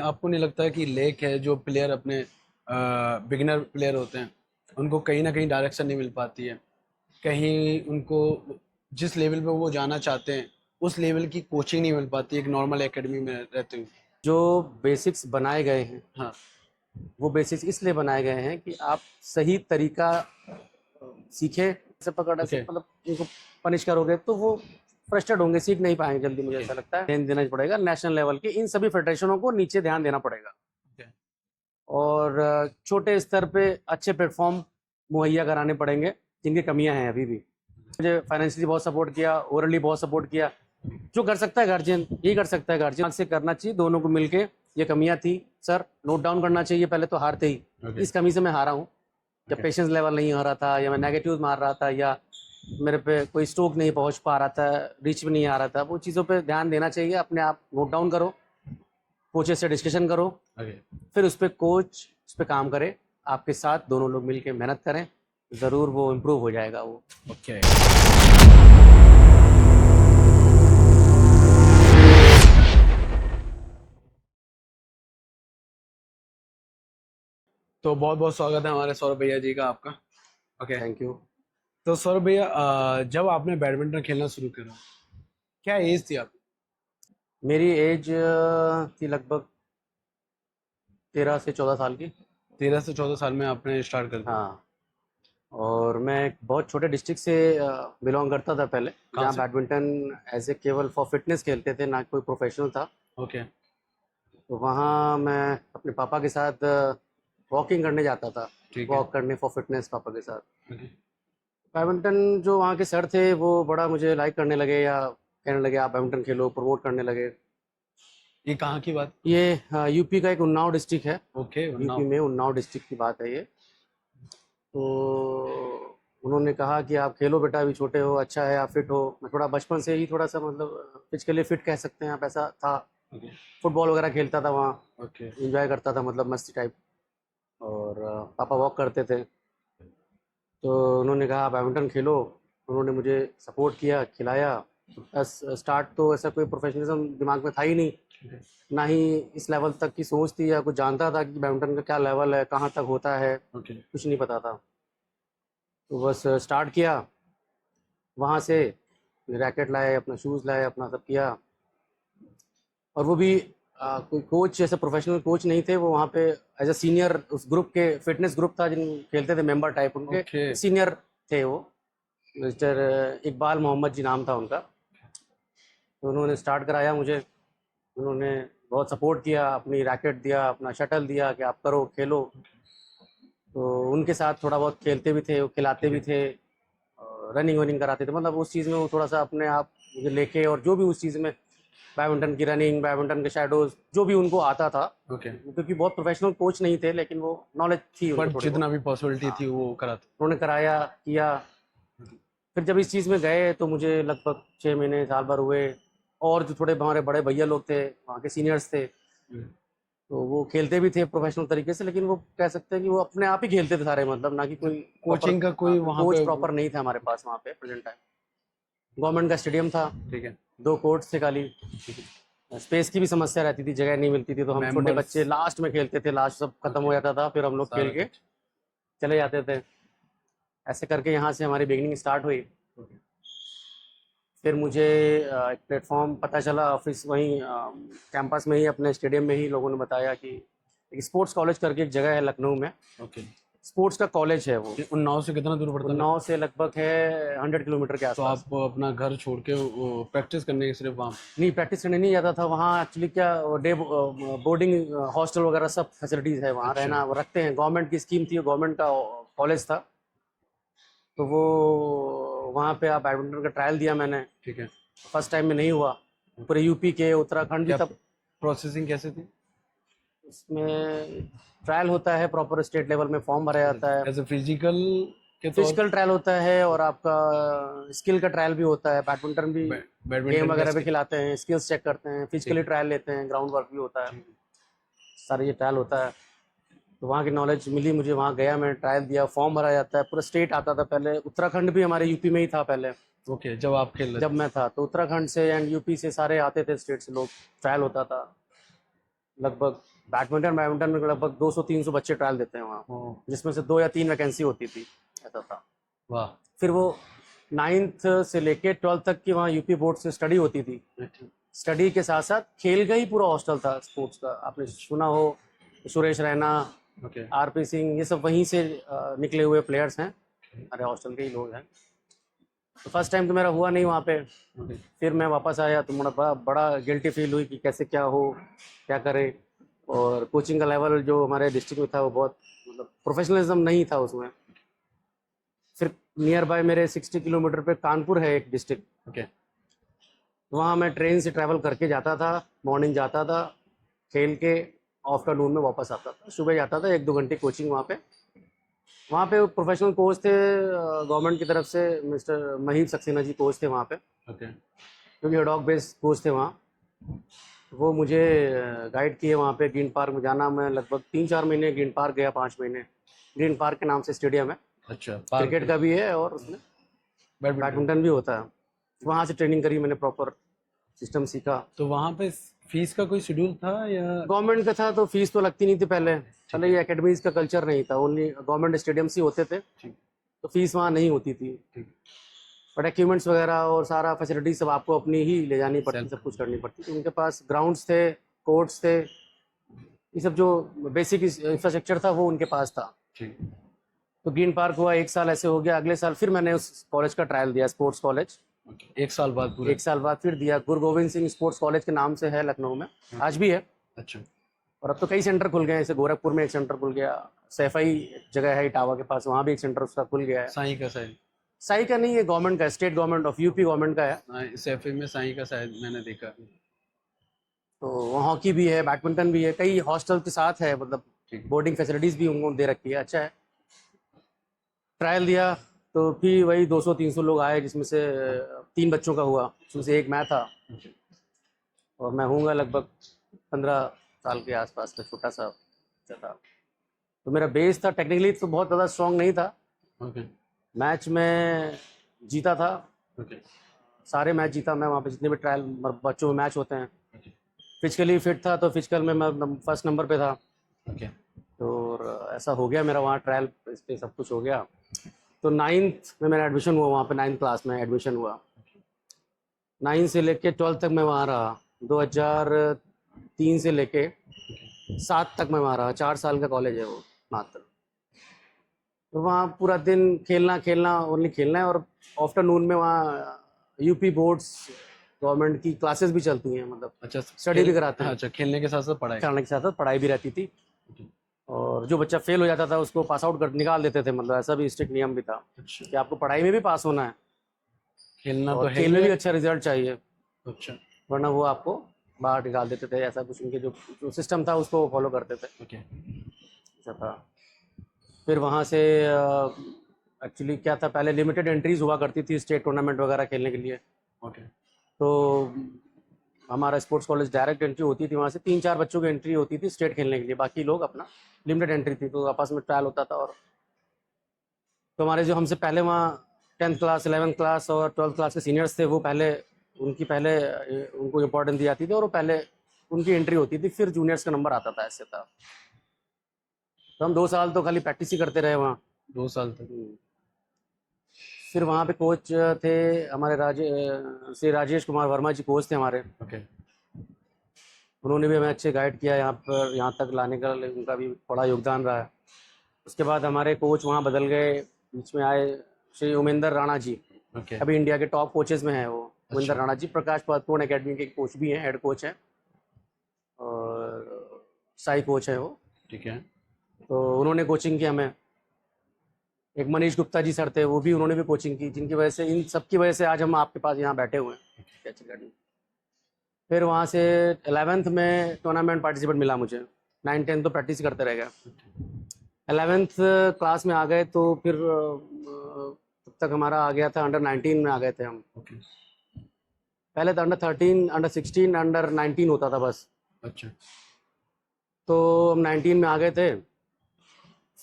आपको नहीं लगता है कि लेक है जो प्लेयर अपने बिगिनर प्लेयर होते हैं उनको कहीं ना कहीं डायरेक्शन नहीं मिल पाती है, कहीं उनको जिस लेवल पे वो जाना चाहते हैं उस लेवल की कोचिंग नहीं मिल पाती एक नॉर्मल एकेडमी में रहते हुए। जो बेसिक्स बनाए गए हैं हाँ। वो बेसिक्स इसलिए बनाए गए हैं कि आप सही तरीका सीखे। ऐसे पकड़ ऐसे ओके। मतलब उनको पनिश करोगे तो वो फ्रस्ट्रेट होंगे, सीख नहीं पाएंगे जल्दी। मुझे ओके। ऐसा लगता है ध्यान देना पड़ेगा नेशनल लेवल के इन सभी फेडरेशनों को, नीचे ध्यान देना पड़ेगा। ओके। और छोटे स्तर पे अच्छे प्लेटफॉर्म मुहैया कराने पड़ेंगे जिनकी कमियां हैं अभी भी। मुझे फाइनेंशियली बहुत सपोर्ट किया, ओरली बहुत सपोर्ट किया। जो कर सकता है गार्जियन यही कर सकता है, गार्जियन से करना चाहिए दोनों को मिलके। ये कमियां थी सर, नोट डाउन करना चाहिए। पहले तो हारते ही ओके। इस कमी से मैं हारा हूँ, जब पेशेंस लेवल नहीं हो रहा था, या मैं नेगेटिव मार रहा था, या मेरे पे कोई स्ट्रोक नहीं पहुंच पा रहा था, रीच भी नहीं आ रहा था। वो चीज़ों पे ध्यान देना चाहिए। अपने आप नोट डाउन करो, कोचेस से डिस्कशन करो, ओके। फिर उस पर कोच उस पर काम करे। आपके साथ दोनों लोग मिलकर मेहनत करें, ज़रूर वो इम्प्रूव हो जाएगा वो। ओके। तो बहुत बहुत स्वागत है हमारे सौरभ भैया जी का आपका। ओके। Thank you. तो सौरभ भैया, जब आपने बैडमिंटन खेलना शुरू करा, क्या एज थी आप? मेरी एज थी लगभग 13 से 14 साल की। 13 से 14 साल में आपने स्टार्ट कर दिया? हाँ, और मैं एक बहुत छोटे डिस्ट्रिक्ट से बिलोंग करता था पहले, कहाँ जहाँ से? बैडमिंटन एज ए केवल फॉर फिटनेस खेलते थे, ना कोई प्रोफेशनल था। ओके। तो वहाँ मैं अपने पापा के साथ वॉकिंग करने जाता था, ठीक है। वॉक करने फॉर फिटनेस पापा के साथ। ओके। बैडमिंटन जो वहाँ के सर थे वो बड़ा मुझे लाइक करने लगे, या कहने लगे आप बैडमिंटन खेलो, प्रमोट करने लगे। ये कहाँ की बात? ये यूपी का एक उन्नाव डिस्ट्रिक्ट है। Okay, UP Unnao. में उन्नाव डिस्ट्रिक्ट की बात है ये। तो उन्होंने कहा कि आप खेलो बेटा, अभी छोटे हो, अच्छा है आप फिट हो। मैं थोड़ा बचपन से ही थोड़ा सा मतलब फिजिकली फिट कह सकते हैं आप, ऐसा था। ओके। फुटबॉल वगैरह खेलता था वहाँ, ओके। इंजॉय करता था, मतलब मस्ती टाइप। और पापा वॉक करते थे, तो उन्होंने कहा बैडमिंटन खेलो। उन्होंने मुझे सपोर्ट किया, खिलाया। बस स्टार्ट तो ऐसा कोई प्रोफेशनलिज्म दिमाग में था ही नहीं, ना ही इस लेवल तक की सोच थी या कुछ जानता था कि बैडमिंटन का क्या लेवल है, कहाँ तक होता है, ओके। कुछ नहीं पता था। तो बस स्टार्ट किया वहाँ से। रैकेट लाए, अपना शूज़ लाए, अपना सब किया। और वो भी कोई कोच जैसे प्रोफेशनल कोच नहीं थे वो वहाँ पे। एज अ सीनियर उस ग्रुप के, फिटनेस ग्रुप था जिन खेलते थे मेंबर टाइप, उनके ओके। सीनियर थे वो। मिस्टर इकबाल मोहम्मद जी नाम था उनका। तो उन्होंने स्टार्ट कराया मुझे। उन्होंने बहुत सपोर्ट किया, अपनी रैकेट दिया, अपना शटल दिया कि आप करो खेलो। तो उनके साथ थोड़ा बहुत खेलते भी थे, वो खिलाते ठीक भी है। थे, रनिंग वनिंग कराते थे। मतलब उस चीज़ में वो थोड़ा सा अपने आप मुझे लेके, और जो भी उस चीज़ में बैडमिंटन की रनिंग, बैडमिंटन के शैडोज, जो भी उनको आता था, ओके। क्योंकि बहुत प्रोफेशनल कोच नहीं थे लेकिन वो नॉलेज थी उनको बट थोड़ी बहुत। जितना भी पॉसिबिलिटी हाँ, थी वो करा था। उन्होंने कराया, किया। फिर जब इस चीज़ में गए तो मुझे लगभग 6 महीने साल भर हुए। और जो थोड़े हमारे बड़े भैया लोग थे, वहाँ के सीनियर्स थे, तो वो खेलते भी थे प्रोफेशनल तरीके से, लेकिन वो कह सकते हैं कि वो अपने आप ही खेलते थे सारे, मतलब ना कि कोई प्रॉपर। कोचिंग का हाँ, कोई कोई वहाँ कोच पे? प्रॉपर नहीं था हमारे पास वहाँ पे प्रेजेंट टाइम। गवर्नमेंट का स्टेडियम था, ठीक है। 2 कोर्ट्स थे खाली। स्पेस की भी समस्या रहती थी, जगह नहीं मिलती थी, तो हम छोटे मेंबर्स बच्चे लास्ट में खेलते थे। लास्ट सब खत्म हो ओके, जाता था, फिर हम लोग खेल सारा के कुछ। चले जाते थे। ऐसे करके यहाँ से हमारी बिगनिंग स्टार्ट हुई। ओके। फिर मुझे एक प्लेटफॉर्म पता चला ऑफिस वहीं कैंपस में ही, अपने स्टेडियम में ही। लोगों ने बताया कि एक स्पोर्ट्स कॉलेज करके एक जगह है लखनऊ में, ओके। स्पोर्ट्स का कॉलेज है वो। ये उन्नाव से कितना दूर पड़ता है उन्नाव लखनऊ? से लगभग है 100 किलोमीटर के तो आसपास। आप अपना घर छोड़ के प्रैक्टिस करने के सिर्फ वहाँ? नहीं, प्रैक्टिस करने नहीं जाता था वहाँ। एक्चुअली क्या, डे बोर्डिंग हॉस्टल वगैरह सब फैसिलिटीज़ है वहाँ, अच्छा। रहना वो रखते हैं। गवर्नमेंट की स्कीम थी, गवर्नमेंट का कॉलेज था। तो वो वहाँ पे आप बैडमिंटन का ट्रायल दिया मैंने। ठीक है। फर्स्ट टाइम में नहीं हुआ। पूरे यूपी के, उत्तराखंड भी क्या तब। प्रोसेसिंग कैसे थी? उसमें ट्रायल होता है, प्रॉपर स्टेट लेवल में फॉर्म भरा जाता है। एज ए फिजिकल के तौर? फिजिकल ट्रायल होता है, और आपका स्किल का ट्रायल भी होता है। बैडमिंटन भी, गेम बैडमिंटन का वगैरह भी स्किल? खिलाते हैं, स्किल्स चेक करते हैं, ठीक फिजिकली है। ट्रायल लेते हैं, ग्राउंड वर्क भी होता है। ठीक है। सारे ये ट्रायल होता है। तो वहाँ की नॉलेज मिली मुझे, वहाँ गया, मैंने ट्रायल दिया, फॉर्म भरा जाता है। पूरा स्टेट आता था पहले, उत्तराखंड भी हमारे यूपी में ही था पहले। ओके, जब आप खेल रहे जब थे? मैं था तो उत्तराखंड से एंड यूपी से सारे आते थे, स्टेट से लोग। ट्रायल होता था लगभग बैडमिंटन में लगभग 200-300 बच्चे ट्रायल देते हैं वहाँ, ओह, जिसमें से 2 या 3 वैकेंसी होती थी, ऐसा था। वाह। फिर वो 9th से लेके 12th तक की वहाँ यूपी बोर्ड से स्टडी होती थी। स्टडी के साथ साथ खेल का ही पूरा हॉस्टल था स्पोर्ट्स का। आपने सुना हो सुरेश रैना, ओके। आरपी सिंह, ये सब वहीं से निकले हुए प्लेयर्स हैं, हमारे हॉस्टल के ही लोग हैं। तो फर्स्ट टाइम तो मेरा हुआ नहीं वहाँ पे। ओके। फिर मैं वापस आया तो मुझे बड़ा गिल्टी फील हुई कि कैसे क्या हो, क्या करें। और कोचिंग का लेवल जो हमारे डिस्ट्रिक्ट में था वो बहुत मतलब प्रोफेशनलिज्म नहीं था उसमें। फिर नियर बाय मेरे 60 किलोमीटर पे कानपुर है एक डिस्ट्रिक्ट, ओके। वहाँ मैं ट्रेन से ट्रैवल करके जाता था। मॉर्निंग जाता था, खेल के आफ्टरनून में वापस आता था। सुबह जाता था 1-2 घंटे कोचिंग वहाँ पे प्रोफेशनल कोच थे गवर्नमेंट की तरफ से, मिस्टर महीप सक्सेना जी कोच थे वहाँ पे, ओके। क्योंकि हेडॉक बेस्ड कोच थे वहाँ। वो मुझे गाइड किए वहाँ पे ग्रीन पार्क में जाना। मैं लगभग 3-4 महीने ग्रीन पार्क गया, 5 महीने। ग्रीन पार्क के नाम से स्टेडियम है, अच्छा, क्रिकेट का भी है और उसमें बैडमिंटन। बैडमिंटन भी होता है। वहाँ से ट्रेनिंग करी मैंने, प्रॉपर सिस्टम सीखा। तो वहाँ पे फीस का कोई शेड्यूल था या? गवर्नमेंट का था तो फीस तो लगती नहीं थी पहले ये एकेडमीज का कल्चर नहीं था, ओनली गवर्नमेंट स्टेडियम्स ही होते थे, ठीक। तो फीस वहाँ नहीं होती थी। ठीक। बट इक्विपमेंट्स वगैरह और सारा फैसिलिटी सब आपको अपनी ही ले जानी पड़ती, सेल्फ। सब कुछ करनी पड़ती। तो उनके पास ग्राउंड्स थे, कोर्ट्स थे, ये सब जो बेसिक इंफ्रास्ट्रक्चर था वो उनके पास था। ठीक। तो ग्रीन पार्क हुआ, 1 साल ऐसे हो गया। अगले साल फिर मैंने उस कॉलेज का ट्रायल दिया, स्पोर्ट्स कॉलेज। ओके। 1 साल बाद पूरे? 1 साल बाद फिर दिया। गुरु गोविंद सिंह स्पोर्ट्स कॉलेज के नाम से है लखनऊ में, आज भी है। अच्छा। और अब तो कई सेंटर खुल गए हैं, जैसे गोरखपुर में एक सेंटर खुल गया, सैफई जगह है इटावा के पास, वहाँ भी एक सेंटर उसका खुल गया है। साई का शायद? साई का नहीं है, गवर्नमेंट का है, state government of UP government का है। हाँ, सैफी में साई का शायद मैंने देखा। तो वहाँ हॉकी भी है, बैडमिंटन भी है, कई हॉस्टल के साथ है, मतलब ठीक। बोर्डिंग फैसिलिटीज भी उनको दे रखी है, अच्छा है। ट्रायल दिया तो फिर वही 200-300 लोग आए, जिसमें से 3 बच्चों का हुआ, उसमें से एक मैं था। और मैं हूँगा लगभग 15 साल के आसपास का, छोटा सा बच्चा था। तो मेरा बेस था टेक्निकली तो बहुत ज़्यादा स्ट्रॉन्ग नहीं था। ओके। मैच में जीता था, ओके। सारे मैच जीता मैं वहाँ पे, जितने भी ट्रायल बच्चों में मैच होते हैं। ओके। फिजिकली फिट था, तो फिजिकल में मैं फर्स्ट नंबर पे था। ओके। तो और ऐसा हो गया मेरा वहाँ ट्रायल, इस पर सब कुछ हो गया। तो 9th में मेरा एडमिशन हुआ वहाँ पे, 9th क्लास में एडमिशन हुआ। 9 से लेके 12 तक मैं वहाँ रहा। 2003 से लेके 7 तक मैं वहाँ रहा। 4 साल का कॉलेज है वो मात्र। तो वहाँ पूरा दिन खेलना खेलना, ओनली खेलना है। और आफ्टरनून में वहाँ यूपी बोर्ड्स गवर्नमेंट की क्लासेस भी चलती हैं, मतलब अच्छा, स्टडी भी कराते हैं। अच्छा, खेलने के साथ साथ पढ़ाई? खेलने के साथ साथ पढ़ाई भी रहती थी। और जो बच्चा फेल हो जाता था उसको पास आउट कर निकाल देते थे, मतलब ऐसा भी स्ट्रिक्ट नियम भी था अच्छा। कि आपको पढ़ाई में भी पास होना है खेलना तो और है खेल ही में भी है। अच्छा रिजल्ट चाहिए, अच्छा। वरना वो आपको बाहर निकाल देते थे। ऐसा कुछ उनके जो सिस्टम था उसको फॉलो करते थे, ओके। ऐसा था। फिर वहाँ से एक्चुअली क्या था, पहले लिमिटेड एंट्रीज हुआ करती थी स्टेट टूर्नामेंट वगैरह खेलने के लिए। ओके। तो हमारा स्पोर्ट्स कॉलेज डायरेक्ट एंट्री होती थी, वहाँ से 3-4 बच्चों की एंट्री होती थी स्टेट खेलने के लिए, बाकी लोग अपना लिमिटेड एंट्री थी, तो आपस में ट्रायल होता था। और तो हमारे जो हमसे पहले वहाँ 10th क्लास 11th क्लास और 12th क्लास के सीनियर्स थे, वो पहले उनको इम्पोर्टेंस दी जाती थी और वो पहले उनकी एंट्री होती थी, फिर जूनियर्स का नंबर आता था, ऐसे था। तो हम 2 साल तो खाली प्रैक्टिस ही करते रहे वहाँ। 2 साल तक? फिर वहाँ पे कोच थे हमारे श्री राजेश कुमार वर्मा जी कोच थे हमारे। ओके। उन्होंने भी हमें अच्छे गाइड किया यहाँ पर, यहाँ तक लाने का उनका भी बड़ा योगदान रहा है। उसके बाद हमारे कोच वहाँ बदल गए, बीच में आए श्री उमेंद्र राणा जी। ओके। अभी इंडिया के टॉप कोचेज में हैं वो। उमेंद्र अच्छा। राणा जी प्रकाश पादुकोण एकेडमी के कोच भी हैं, हेड कोच हैं, और साई कोच है वो। ठीक है। तो उन्होंने कोचिंग की हमें। एक मनीष गुप्ता जी सर थे, वो भी उन्होंने भी कोचिंग की, जिनकी वजह से, इन सब की वजह से आज हम आपके पास यहाँ बैठे हुए हैं कैच अकेडमी। फिर वहाँ से 11th में टूर्नामेंट पार्टिसिपेट मिला मुझे। 9-10 तो प्रैक्टिस करते रह गया। 11th क्लास में आ गए तो फिर तब तक हमारा आ गया था अंडर 19 में आ गए थे हम। ओके। पहले तो अंडर 13, अंडर 16, अंडर 19 होता था बस। अच्छा। तो हम 19 में आ गए थे।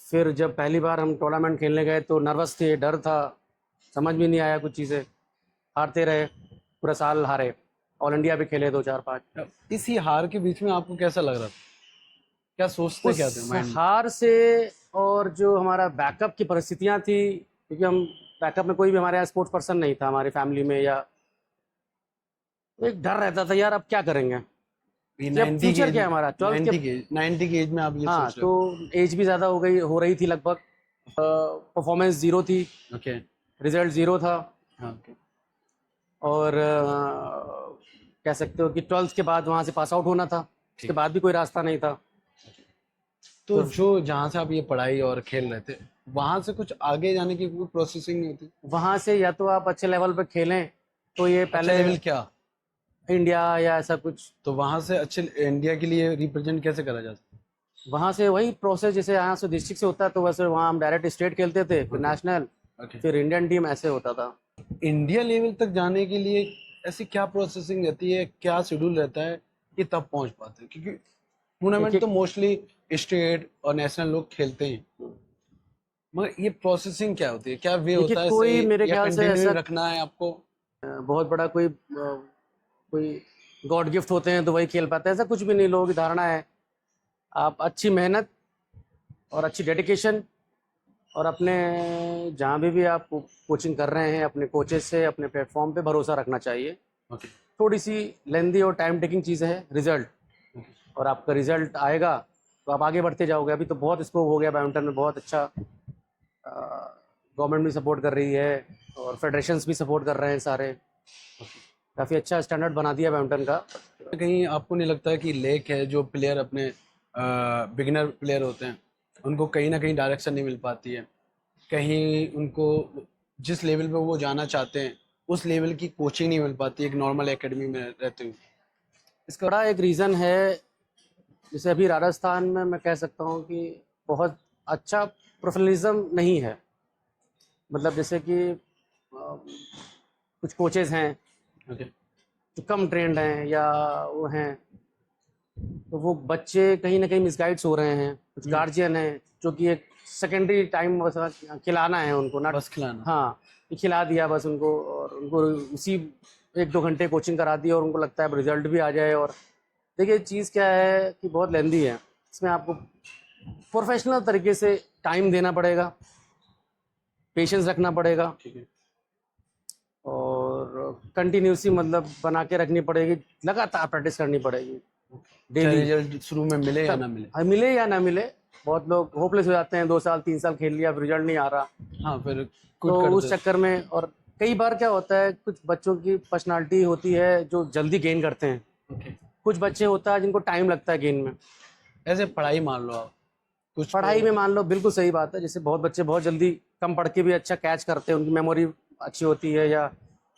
फिर जब पहली बार हम टूर्नामेंट खेलने गए तो नर्वस थे, डर था, समझ भी नहीं आया कुछ चीज़ें, हारते रहे, पूरा साल हारे। ऑल इंडिया भी खेले 2 4 5। इसी हार के बीच में आपको कैसा लग रहा था? क्या सोचते क्या थे उस माइंड में? हार से और जो हमारा बैकअप की परिस्थितियां थी, क्योंकि हम बैकअप में कोई भी हमारे यहाँ स्पोर्ट्स पर्सन नहीं था हमारी फैमिली में, या एक डर रहता था यार अब क्या करेंगे, ये कि अब 90 की फ्यूचर एज क्या है हमारा 12th के। 90 की एज में आप ये हाँ, सोच रहे तो एज भी ज़्यादा हो रही थी लगभग, परफॉर्मेंस ज़ीरो थी, हो? ओके। रिजल्ट ज़ीरो था, हाँ, ओके। और कह सकते हो कि 12th के बाद वहाँ से पास आउट होना था, उसके ठीक। बाद भी कोई रास्ता नहीं था। तो तो जो जहाँ से आप ये पढ़ाई और खेल रहे थे, वहां से कुछ आगे जाने की कोई प्रोसेसिंग नहीं होती? वहाँ से या तो आप अच्छे लेवल पे खेलें, तो ये अच्छा पहले लेवल क्या? इंडिया या ऐसा कुछ, तो वहां से अच्छे इंडिया के लिए रिप्रेजेंट कैसे करा जा सकता वहाँ से वही प्रोसेस जैसे यहाँ से डिस्ट्रिक्ट से होता है, तो वैसे वहाँ हम डायरेक्ट स्टेट खेलते थे, फिर ओके। National, okay. फिर इंडियन टीम, ऐसे होता था। इंडिया लेवल तक जाने के लिए ऐसी क्या प्रोसेसिंग रहती है, क्या शेड्यूल रहता है कि तब पहुंच पाते हैं? क्योंकि टूर्नामेंट देखिए, तो मोस्टली स्टेट और नेशनल लोग खेलते हैं, मगर ये प्रोसेसिंग क्या होती है, क्या वे देखिए होता है कोई सही, मेरे या ख्याल से कंटिन्यू ऐसा रखना है आपको? बहुत बड़ा कोई गॉड गिफ्ट होते हैं तो वही खेल पाते हैं, ऐसा कुछ भी नहीं। लोगों की धारणा है आप अच्छी मेहनत और अच्छी डेडिकेशन, और अपने जहाँ भी आप कोचिंग कर रहे हैं, अपने कोचेस से, अपने प्लेटफॉर्म पे भरोसा रखना चाहिए। ओके। थोड़ी सी लेंदी और टाइम टेकिंग चीज़ है रिजल्ट, और आपका रिजल्ट आएगा तो आप आगे बढ़ते जाओगे। अभी तो बहुत स्कोप हो गया बैडमिंटन में, बहुत अच्छा, गवर्नमेंट भी सपोर्ट कर रही है और फेडरेशंस भी सपोर्ट कर रहे हैं सारे, काफ़ी अच्छा स्टैंडर्ड बना दिया बैडमिंटन का। कहीं आपको नहीं लगता है कि लेक है जो प्लेयर अपने बिगिनर प्लेयर होते हैं, उनको कहीं ना कहीं डायरेक्शन नहीं मिल पाती है, कहीं उनको जिस लेवल पे वो जाना चाहते हैं उस लेवल की कोचिंग नहीं मिल पाती एक नॉर्मल एकेडमी में रहते हुए? इसका बड़ा एक रीज़न है, जैसे अभी राजस्थान में मैं कह सकता हूँ कि बहुत अच्छा प्रोफेशनलिज्म नहीं है। मतलब जैसे कि कुछ कोचेज़ हैं ओके। जो कम ट्रेंड हैं, या वो हैं, तो वो बच्चे कहीं ना कहीं मिसगाइड्स हो रहे हैं। कुछ गार्जियन हैं जो कि एक सेकेंडरी टाइम बस खिलाना है उनको ना, बस खिलाना। हाँ, ये खिला दिया बस उनको, और उनको उसी 1-2 घंटे कोचिंग करा दी, और उनको लगता है अब रिजल्ट भी आ जाए। और देखिए चीज़ क्या है कि बहुत लेंदी है, इसमें आपको प्रोफेशनल तरीके से टाइम देना पड़ेगा, पेशेंस रखना पड़ेगा, ठीक है। और कंटिन्यूसी मतलब बना के रखनी पड़ेगी, लगातार प्रैक्टिस करनी पड़ेगी चाहे डेली। रिजल्ट शुरू में मिले या तब ना मिले। मिले या ना मिले, बहुत लोग होपलेस हो जाते हैं, 2 साल 3 साल खेल लिया, अब रिजल्ट नहीं आ रहा, हाँ, फिर तो क्विट कर उस दे। चक्कर में। और कई बार क्या होता है, कुछ बच्चों की पर्सनालिटी होती है जो जल्दी गेन करते हैं, ओके। कुछ बच्चे होता है जिनको टाइम लगता है गेन में। ऐसे पढ़ाई मान लो आप, कुछ पढ़ाई में मान लो, बिल्कुल सही बात है, जैसे बहुत बच्चे बहुत जल्दी कम पढ़ के भी अच्छा कैच करते हैं, उनकी मेमोरी अच्छी होती है, या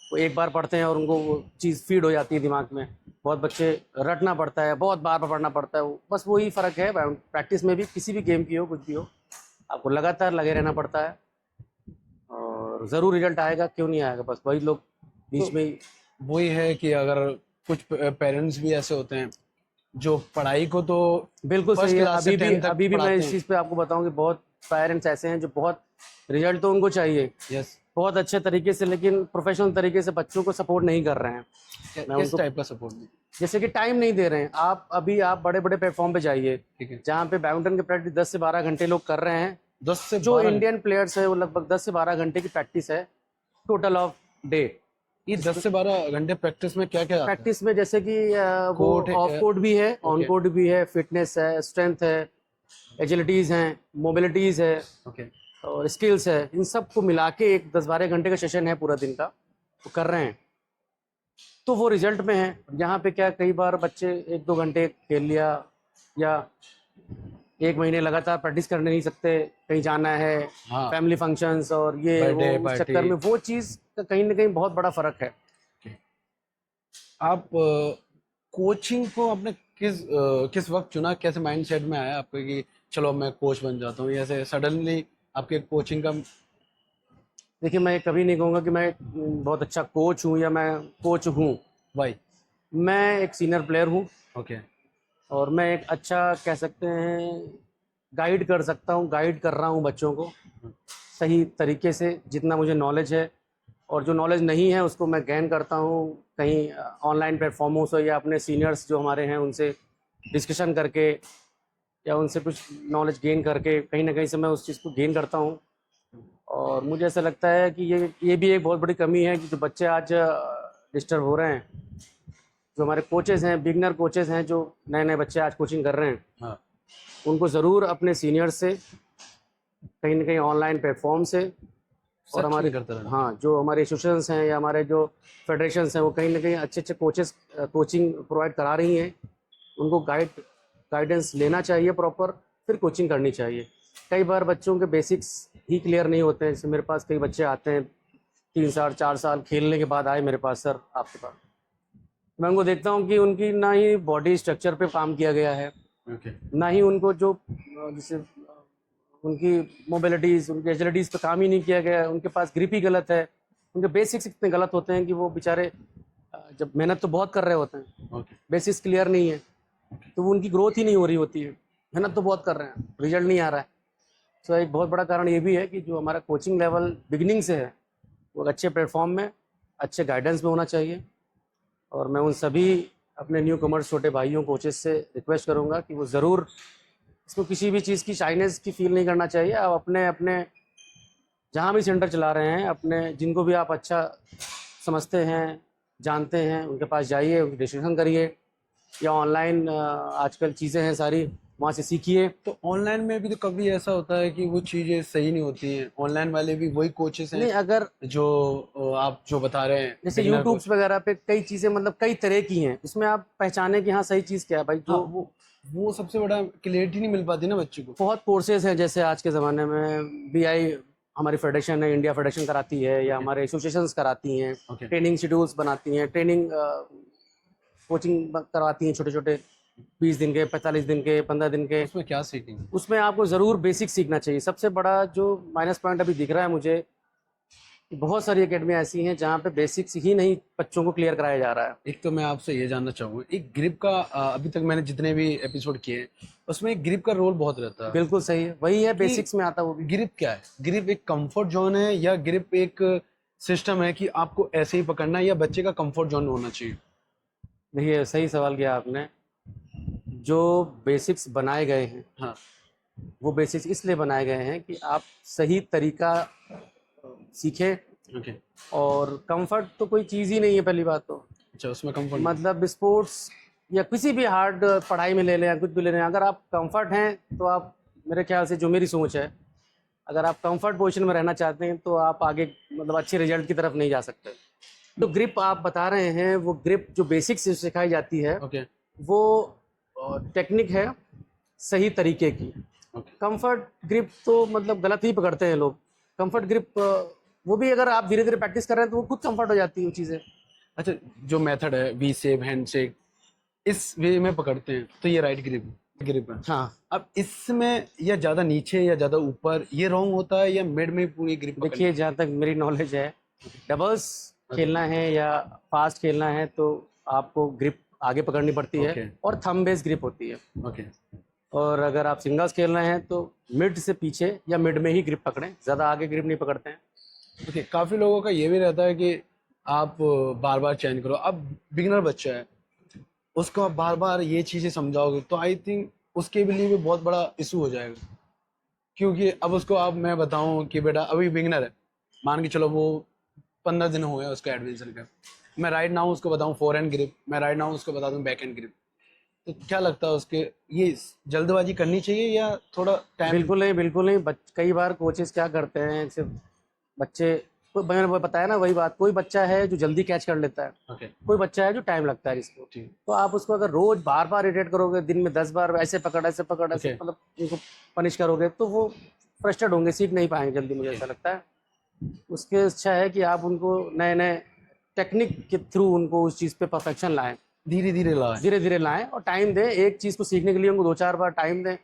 वो एक बार पढ़ते हैं और उनको वो चीज़ फीड हो जाती है दिमाग में। बहुत बच्चे रटना पड़ता है, बहुत बार बार पढ़ना पड़ता है, बस वही फ़र्क है। प्रैक्टिस में भी किसी भी गेम की हो, कुछ भी हो, आपको लगातार लगे रहना पड़ता है, और ज़रूर रिजल्ट आएगा, क्यों नहीं आएगा। बस वही लोग बीच में ही, वही है कि अगर कुछ पेरेंट्स भी ऐसे होते हैं जो पढ़ाई को तो बिल्कुल फर्स्ट सही है। क्लास से 10 तक अभी भी मैं पढ़ाते इस हैं। चीज़ पे आपको बताऊं कि बहुत पेरेंट्स ऐसे हैं जो बहुत, रिजल्ट तो उनको चाहिए यस। बहुत अच्छे तरीके से, लेकिन प्रोफेशनल तरीके से बच्चों को सपोर्ट नहीं कर रहे हैं। मैं किस उनको, टाइप का सपोर्ट नहीं? जैसे कि टाइम नहीं दे रहे हैं। आप बड़े बड़े प्लेटफॉर्म पे जाइए, ठीक है। जहाँ पे बैडमिंटन की प्रैक्टिस 10 से 12 घंटे लोग कर रहे हैं। 10 से जो 12 इंडियन प्लेयर्स है वो लगभग 10 से 12 घंटे की प्रैक्टिस है टोटल ऑफ डे। ये 10 से 12 घंटे प्रैक्टिस में क्या क्या आता है? प्रैक्टिस में जैसे कि वो कोर्ट ऑफ कोर्ट भी है, ऑन ओके। कोर्ट भी है, फिटनेस है, स्ट्रेंथ है, एजिलिटीज़ हैं, मोबिलिटीज़ है, ओके। और स्किल्स है। इन सब को मिला के एक 10-12 घंटे का सेशन है पूरा दिन का, वो कर रहे हैं, तो वो रिजल्ट में है। यहाँ पे क्या, कई बार बच्चे 1-2 घंटे खेल लिया, या 1 महीने लगातार प्रैक्टिस कर नहीं सकते, कहीं जाना है, हाँ, फैमिली फंक्शंस और ये वो, बर्थडे उस चक्कर पार्टी। में वो चीज़ का कहीं ना कहीं बहुत बड़ा फर्क है। आप कोचिंग को आपने किस वक्त चुना, कैसे माइंडसेट में आया आपको कि चलो मैं कोच बन जाता हूँ, ऐसे सडनली आपके कोचिंग का? देखिए मैं कभी नहीं कहूँगा कि मैं बहुत अच्छा कोच हूँ या मैं कोच हूँ। वाई? मैं एक सीनियर प्लेयर हूँ, ओके। और मैं एक अच्छा कह सकते हैं गाइड कर सकता हूँ, गाइड कर रहा हूँ बच्चों को सही तरीके से, जितना मुझे नॉलेज है। और जो नॉलेज नहीं है उसको मैं गेन करता हूँ कहीं ऑनलाइन प्लेटफॉर्मों से, या अपने सीनियर्स जो हमारे हैं उनसे डिस्कशन करके, या उनसे कुछ नॉलेज गेन करके कहीं ना कहीं से मैं उस चीज़ को गेन करता हूँ। और मुझे ऐसा लगता है कि ये भी एक बहुत बड़ी कमी है कि जो बच्चे आज डिस्टर्ब हो रहे हैं, जो हमारे कोचेज़ हैं, बिगनर कोचेज़ हैं, जो नए नए बच्चे आज कोचिंग कर रहे हैं, हाँ, उनको ज़रूर अपने सीनियर से कहीं ना कहीं ऑनलाइन प्लेटफॉर्म से और सर्च हमारे नहीं करते रहना। हाँ जो हमारे एसोसिएशंस हैं या हमारे जो फेडरेशंस हैं वो कहीं ना कहीं अच्छे अच्छे कोचेस कोचिंग प्रोवाइड करा रही हैं, उनको गाइडेंस लेना चाहिए प्रॉपर, फिर कोचिंग करनी चाहिए। कई बार बच्चों के बेसिक्स ही क्लियर नहीं होते हैं। जैसे मेरे पास कई बच्चे आते हैं 3 साल 4 साल खेलने के बाद आए मेरे पास, सर आपके पास, मैं उनको देखता हूँ कि उनकी ना ही बॉडी स्ट्रक्चर पे काम किया गया है, ओके, ना ही उनको जो जैसे उनकी मोबिलिटीज़, उनकी एजिलिटीज़ पे काम ही नहीं किया गया है, उनके पास ग्रिप ही गलत है, उनके बेसिक्स इतने गलत होते हैं कि वो बेचारे जब मेहनत तो बहुत कर रहे होते हैं, ओके, बेसिक्स क्लियर नहीं है, तो वो उनकी ग्रोथ ही नहीं हो रही होती है। मेहनत तो बहुत कर रहे हैं, रिजल्ट नहीं आ रहा है। तो एक बहुत बड़ा कारण ये भी है कि जो हमारा कोचिंग लेवल बिगिनिंग से है वो एक अच्छे प्लेटफॉर्म में, अच्छे गाइडेंस में होना चाहिए। और मैं उन सभी अपने न्यू कमर्स छोटे भाइयों कोचेस से रिक्वेस्ट करूँगा कि वो ज़रूर इसको किसी भी चीज़ की शाइनेस की फील नहीं करना चाहिए। आप अपने अपने जहाँ भी सेंटर चला रहे हैं, अपने जिनको भी आप अच्छा समझते हैं, जानते हैं, उनके पास जाइए, उनकी डिस्कशन करिए, या ऑनलाइन आजकल चीज़ें हैं सारी, वहाँ से सीखिए। तो ऑनलाइन में भी तो कभी ऐसा होता है कि वो चीज़ें सही नहीं होती हैं। ऑनलाइन वाले भी वही कोचेस हैं नहीं, अगर जो आप जो बता रहे हैं, जैसे बिगिनर यूट्यूब्स कोच। वगैरह पे कई चीज़ें मतलब कई तरह की हैं, उसमें आप पहचाने कि हाँ सही चीज़ क्या है भाई। हाँ, जो वो सबसे बड़ा क्लियरिटी नहीं मिल पाती ना बच्चे को। बहुत कोर्सेज हैं, जैसे आज के ज़माने में बीआई हमारी फेडरेशन है, इंडिया फेडरेशन कराती है, या ओके, हमारे एसोसिएशंस कराती हैं, ओके, ट्रेनिंग शेड्यूल्स बनाती हैं, ट्रेनिंग कोचिंग करवाती हैं, छोटे छोटे 20 दिन के, 45 दिन के, 15 दिन के। उसमें क्या सीखेंगे? उसमें आपको ज़रूर बेसिक सीखना चाहिए। सबसे बड़ा जो माइनस पॉइंट अभी दिख रहा है मुझे, कि बहुत सारी एकेडमियाँ ऐसी हैं जहाँ पे बेसिक्स ही नहीं बच्चों को क्लियर कराया जा रहा है। एक तो मैं आपसे ये जानना चाहूँगा, एक ग्रिप का अभी तक मैंने जितने भी एपिसोड किए हैं, उसमें एक ग्रिप का रोल बहुत रहता है बिल्कुल सही है, वही है, कि बेसिक्स में आता है वो भी। ग्रिप क्या है? ग्रिप एक कंफर्ट जोन है या ग्रिप एक सिस्टम है कि आपको ऐसे ही पकड़ना है, या बच्चे का कंफर्ट जोन होना चाहिए? देखिए, सही सवाल किया आपने। जो बेसिक्स बनाए गए हैं, हाँ, वो बेसिक्स इसलिए बनाए गए हैं कि आप सही तरीका सीखें। ओके, और कंफर्ट तो कोई चीज़ ही नहीं है, पहली बात तो। अच्छा, उसमें कंफर्ट मतलब स्पोर्ट्स या किसी भी हार्ड पढ़ाई में ले लें या कुछ भी ले लें, अगर आप कंफर्ट हैं तो आप, मेरे ख्याल से जो मेरी सोच है, अगर आप कंफर्ट पोजीशन में रहना चाहते हैं तो आप आगे मतलब अच्छे रिजल्ट की तरफ नहीं जा सकते। तो ग्रिप आप बता रहे हैं, वो ग्रिप जो बेसिक्स सिखाई जाती है, ओके, वो टेक्निक है सही तरीके की। ओके, कंफर्ट ग्रिप तो मतलब गलत ही पकड़ते हैं लोग। कंफर्ट ग्रिप वो भी अगर आप धीरे धीरे प्रैक्टिस कर रहे हैं तो वो खुद कंफर्ट हो जाती है वो चीज़ें। अच्छा, जो मेथड है वी शेप, हैंड शेक, इस वे में पकड़ते हैं तो ये राइट ग्रिप है। हाँ, अब इसमें या ज़्यादा नीचे या ज़्यादा ऊपर ये रॉन्ग होता है, या मिड में पूरी ग्रिप पकड़नी? देखिए जहाँ तक मेरी नॉलेज है, डबल्स खेलना है या फास्ट खेलना है तो आपको ग्रिप आगे पकड़नी पड़ती है, ओके, और थंब बेस ग्रिप होती है। ओके, और अगर आप सिंगल्स खेलना है तो मिड से पीछे या मिड में ही ग्रिप पकड़ें, ज़्यादा आगे ग्रिप नहीं पकड़ते हैं। ओके। काफ़ी लोगों का ये भी रहता है कि आप बार बार चेंज करो। अब बिगिनर बच्चा है, उसको आप बार बार ये चीज़ें समझाओगे तो आई थिंक उसके लिए भी बहुत बड़ा इशू हो जाएगा। क्योंकि अब उसको आप मैं बताऊं कि बेटा अभी बिगिनर है, मान के चलो वो 15 दिन हुए हैं उसका एडवेंचर का, मैं राइट नाउ उसको बताऊं फोर हैंड ग्रिप, मैं राइट नाउ उसको बता दूं बैक हैंड ग्रिप, तो क्या लगता है उसके, ये जल्दबाजी करनी चाहिए या थोड़ा टाइम? बिल्कुल नहीं, बिल्कुल नहीं। कई बार कोचेस क्या करते हैं, सिर्फ बच्चे मैंने वो बताया ना, वही बात, कोई बच्चा है जो जल्दी कैच कर लेता है, ओके, कोई बच्चा है जो टाइम लगता है जिसको। ठीक, तो आप उसको अगर रोज बार बार इरिटेट करोगे, दिन में 10 बार ऐसे पकड़ ऐसे पकड़ ऐसे, ओके, मतलब उनको पनिश करोगे, तो वो फ्रस्ट्रेट होंगे, सीख नहीं पाएंगे जल्दी, मुझे ओके, ऐसा लगता है। उसके अच्छा है कि आप उनको नए नए टेक्निक के थ्रू उनको उस चीज़ पे परफेक्शन लाएं, धीरे धीरे लाए। धीरे धीरे लाएं, और टाइम दें। एक चीज़ को सीखने के लिए उनको 2-4 बार टाइम दें।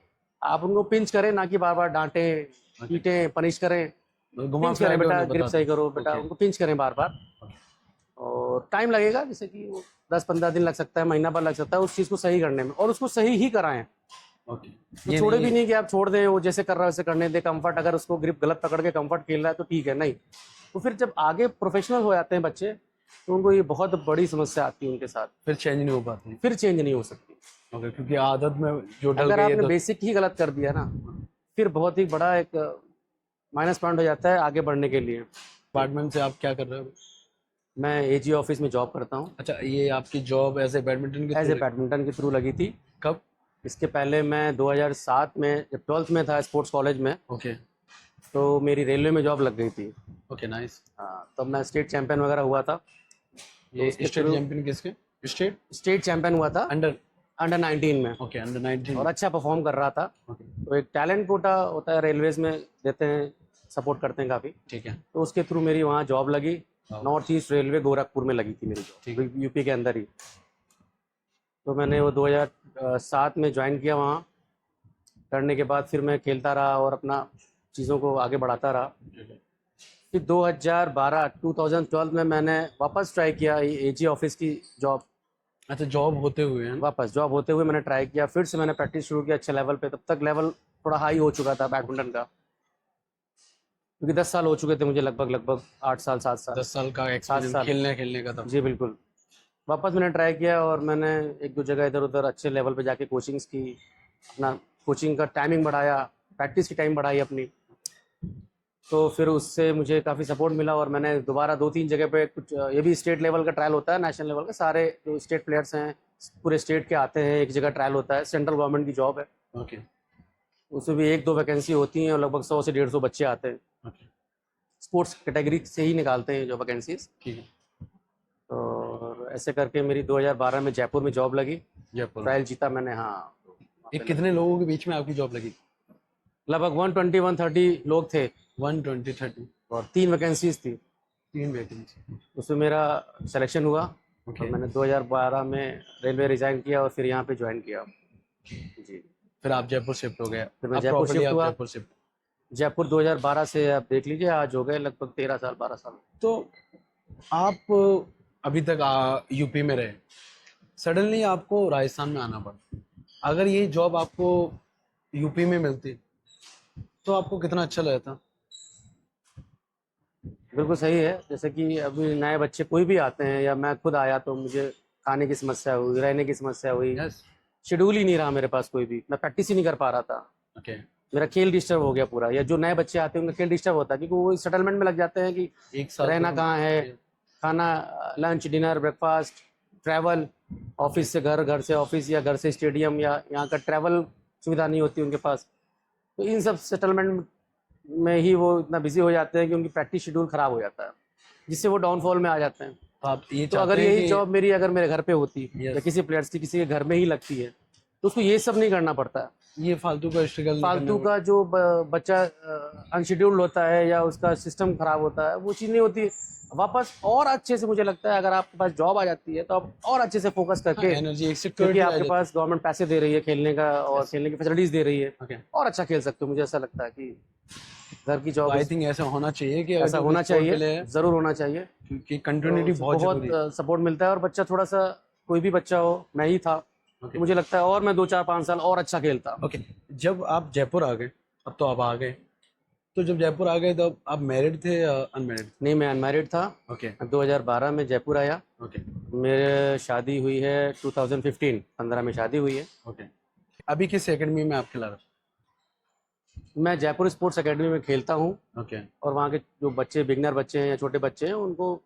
आप उनको पिंच करें, ना कि बार बार डांटें, पीटें, पनिश करें। घुमा पिंच फिरा करें, के बेटा उन्हें ग्रिप बता सही करो, दो। बेटा, ओके, उनको पिंच करें बार बार। और टाइम लगेगा, जैसे कि वो 10-15 दिन लग सकता है, महीना भर लग सकता है उस चीज़ को सही करने में, और उसको सही ही कराएं। ओके, तो ये छोड़े नहीं भी नहीं कि आप छोड़ दें, वो जैसे कर रहा है वैसे करने दें। कंफर्ट, अगर उसको ग्रिप गलत पकड़ के कंफर्ट खेल रहा है तो ठीक है, नहीं, तो फिर जब आगे प्रोफेशनल हो जाते हैं बच्चे, तो उनको ये बहुत बड़ी समस्या आती है उनके साथ, फिर चेंज नहीं हो पाती। फिर चेंज नहीं हो सकती। ओके, क्योंकि आदत में जो डल अगर गई है आपने तो बेसिक ही गलत कर दिया ना, फिर बहुत ही बड़ा एक माइनस पॉइंट हो जाता है आगे बढ़ने के लिए। डिपार्टमेंट से आप क्या कर रहे हो? मैं एजी ऑफिस में जॉब करता हूँ। अच्छा, ये आपकी जॉब एज ए बैडमिंटन के एज ए थ्रू? बैडमिंटन के थ्रू लगी थी। कब? इसके पहले मैं 2007 में जब 12th में था स्पोर्ट्स कॉलेज में, ओके तो मेरी रेलवे में जॉब लग गई थी। Okay, nice. हाँ, तब मैं स्टेट चैंपियन वगैरह हुआ था। ये उसके स्टेट through- चैंपियन किसके? स्टेट स्टेट चैंपियन हुआ था अंडर? अंडर 19 में, ओके, अंडर 19। और अच्छा परफॉर्म कर रहा था। ओके, तो एक टैलेंट कोटा होता है रेलवेज में, देते हैं, सपोर्ट करते हैं काफ़ी। ठीक है। तो उसके थ्रू मेरी वहाँ जॉब लगी। हाँ। नॉर्थ ईस्ट रेलवे गोरखपुर में लगी थी मेरी ठीक जॉब, यूपी के अंदर ही। तो मैंने वो 2007 में ज्वाइन किया वहाँ। करने के बाद फिर मैं खेलता रहा और अपना चीज़ों को आगे बढ़ाता रहा। फिर 2012 में मैंने वापस ट्राई किया एजी ऑफिस की जॉब। अच्छा, जॉब होते हुए हैं? वापस जॉब होते हुए मैंने ट्राई किया, फिर से मैंने प्रैक्टिस शुरू किया अच्छे लेवल पे। तब तक लेवल थोड़ा हाई हो चुका था बैडमिंटन का, क्योंकि 10 साल हो चुके थे मुझे, लगभग 8 साल 7 साल 10 साल का 7 एक्सपीरियंस साल। खेलने का था। जी बिल्कुल। वापस मैंने ट्राई किया और मैंने एक दो जगह इधर उधर अच्छे लेवल पे जाके कोचिंग्स की, अपना कोचिंग का टाइमिंग बढ़ाया, प्रैक्टिस की टाइम बढ़ाई अपनी। तो फिर उससे मुझे काफ़ी सपोर्ट मिला और मैंने दोबारा 2-3 जगह पे कुछ, ये भी स्टेट लेवल का ट्रायल होता है, नेशनल लेवल का। सारे जो स्टेट प्लेयर्स हैं पूरे स्टेट के आते हैं, एक जगह ट्रायल होता है, सेंट्रल गवर्नमेंट की जॉब है। ओके उसमें भी 1-2 वैकेंसी होती हैं और लगभग 100 से 150 बच्चे आते हैं। ओके, स्पोर्ट्स कैटेगरी से ही निकालते हैं जो वैकेंसीज। ठीक है। और ऐसे करके मेरी 2012 में जयपुर में जॉब लगी, जयपुर। ट्रायल जीता मैंने। हाँ, ये कितने लोगों के बीच में आपकी जॉब लगी? लगभग 120-130 लोग थे 120-130? और 3 वैकेंसीज थी। 3 वैकेंसी। उसमें मेरा सिलेक्शन हुआ ओके। और मैंने 2012 में रेलवे रिजाइन किया और फिर यहाँ पे ज्वाइन किया। जी, फिर आप जयपुर शिफ्ट हो गए? फिर मैं अब जयपुर properly शिफ्ट आप हुआ। जयपुर शिफ्ट। जयपुर 2012 से आप देख लीजिए, आज हो गए लगभग 13 साल 12 साल। तो आप अभी तक यूपी में रहे, सडनली आपको राजस्थान में आना पड़ा। अगर ये जॉब आपको यूपी में मिलती तो आपको कितना अच्छा लगता? बिल्कुल सही है। जैसे कि अभी नए बच्चे कोई भी आते हैं या मैं खुद आया तो मुझे खाने की समस्या हुई, रहने की समस्या हुई, यस। शेड्यूल ही नहीं रहा मेरे पास, कोई भी मैं प्रैक्टिस ही नहीं कर पा रहा था। ओके। मेरा खेल डिस्टर्ब हो गया पूरा। या जो नए बच्चे आते हैं उनका खेल डिस्टर्ब होता है, क्योंकि वो सेटलमेंट में लग जाते हैं कि एक साथ रहना तो- कहाँ है, खाना, lunch, dinner, breakfast, travel, office से घर, घर से ऑफिस या घर से स्टेडियम, या यहाँ का ट्रैवल सुविधा नहीं होती उनके पास। तो इन सब सेटलमेंट में ही वो इतना बिजी हो जाते हैं कि उनकी प्रैक्टिस शेड्यूल खराब हो जाता है, जिससे वो डाउनफॉल में आ जाते हैं। तो आप ये तो चाहते अगर हैं यही कि जॉब मेरी अगर मेरे घर पे होती Yes. या किसी प्लेयर्स की किसी के घर में ही लगती है, तो उसको ये सब नहीं करना पड़ता है। ये फालतू का स्ट्रगल फालतू का जो बच्चा अनशेड्यूल्ड होता है या उसका सिस्टम खराब होता है, वो चीज़ नहीं होती। वापस और अच्छे से, मुझे लगता है अगर आपके पास जॉब आ जाती है तो आप और अच्छे से फोकस करके, एनर्जी, एक क्योंकि सिक्योरिटी आपके पास गवर्नमेंट पैसे दे रही है खेलने का और Yes. खेलने की फैसिलिटीज दे रही है, ओके। और अच्छा खेल सकते हो। मुझे ऐसा लगता है कि घर की जॉब आई थिंक ऐसा होना चाहिए कि ऐसा होना चाहिए, ज़रूर होना चाहिए, क्योंकि कंटिन्यूटी तो बहुत जरूरी है। सपोर्ट मिलता है। और बच्चा थोड़ा सा, कोई भी बच्चा हो, मैं ही था, Okay. मुझे लगता है और मैं 2-4-5 साल और अच्छा खेलता। ओके, जब आप जयपुर आ गए, अब तो आप आ गए, तो जब जयपुर आ गए तो आप मैरिड थे या अनमैरिड? नहीं, मैं अनमैरिड था। ओके 2012 में जयपुर आया। ओके मेरे शादी हुई है 2015, 15 में शादी हुई है। ओके। अभी किस एकेडमी में आप खिला रहे मैं जयपुर स्पोर्ट्स एकेडमी में खेलता हूँ हो? ओके और वहाँ के जो बच्चे बिगनर बच्चे हैं या छोटे बच्चे हैं, उनको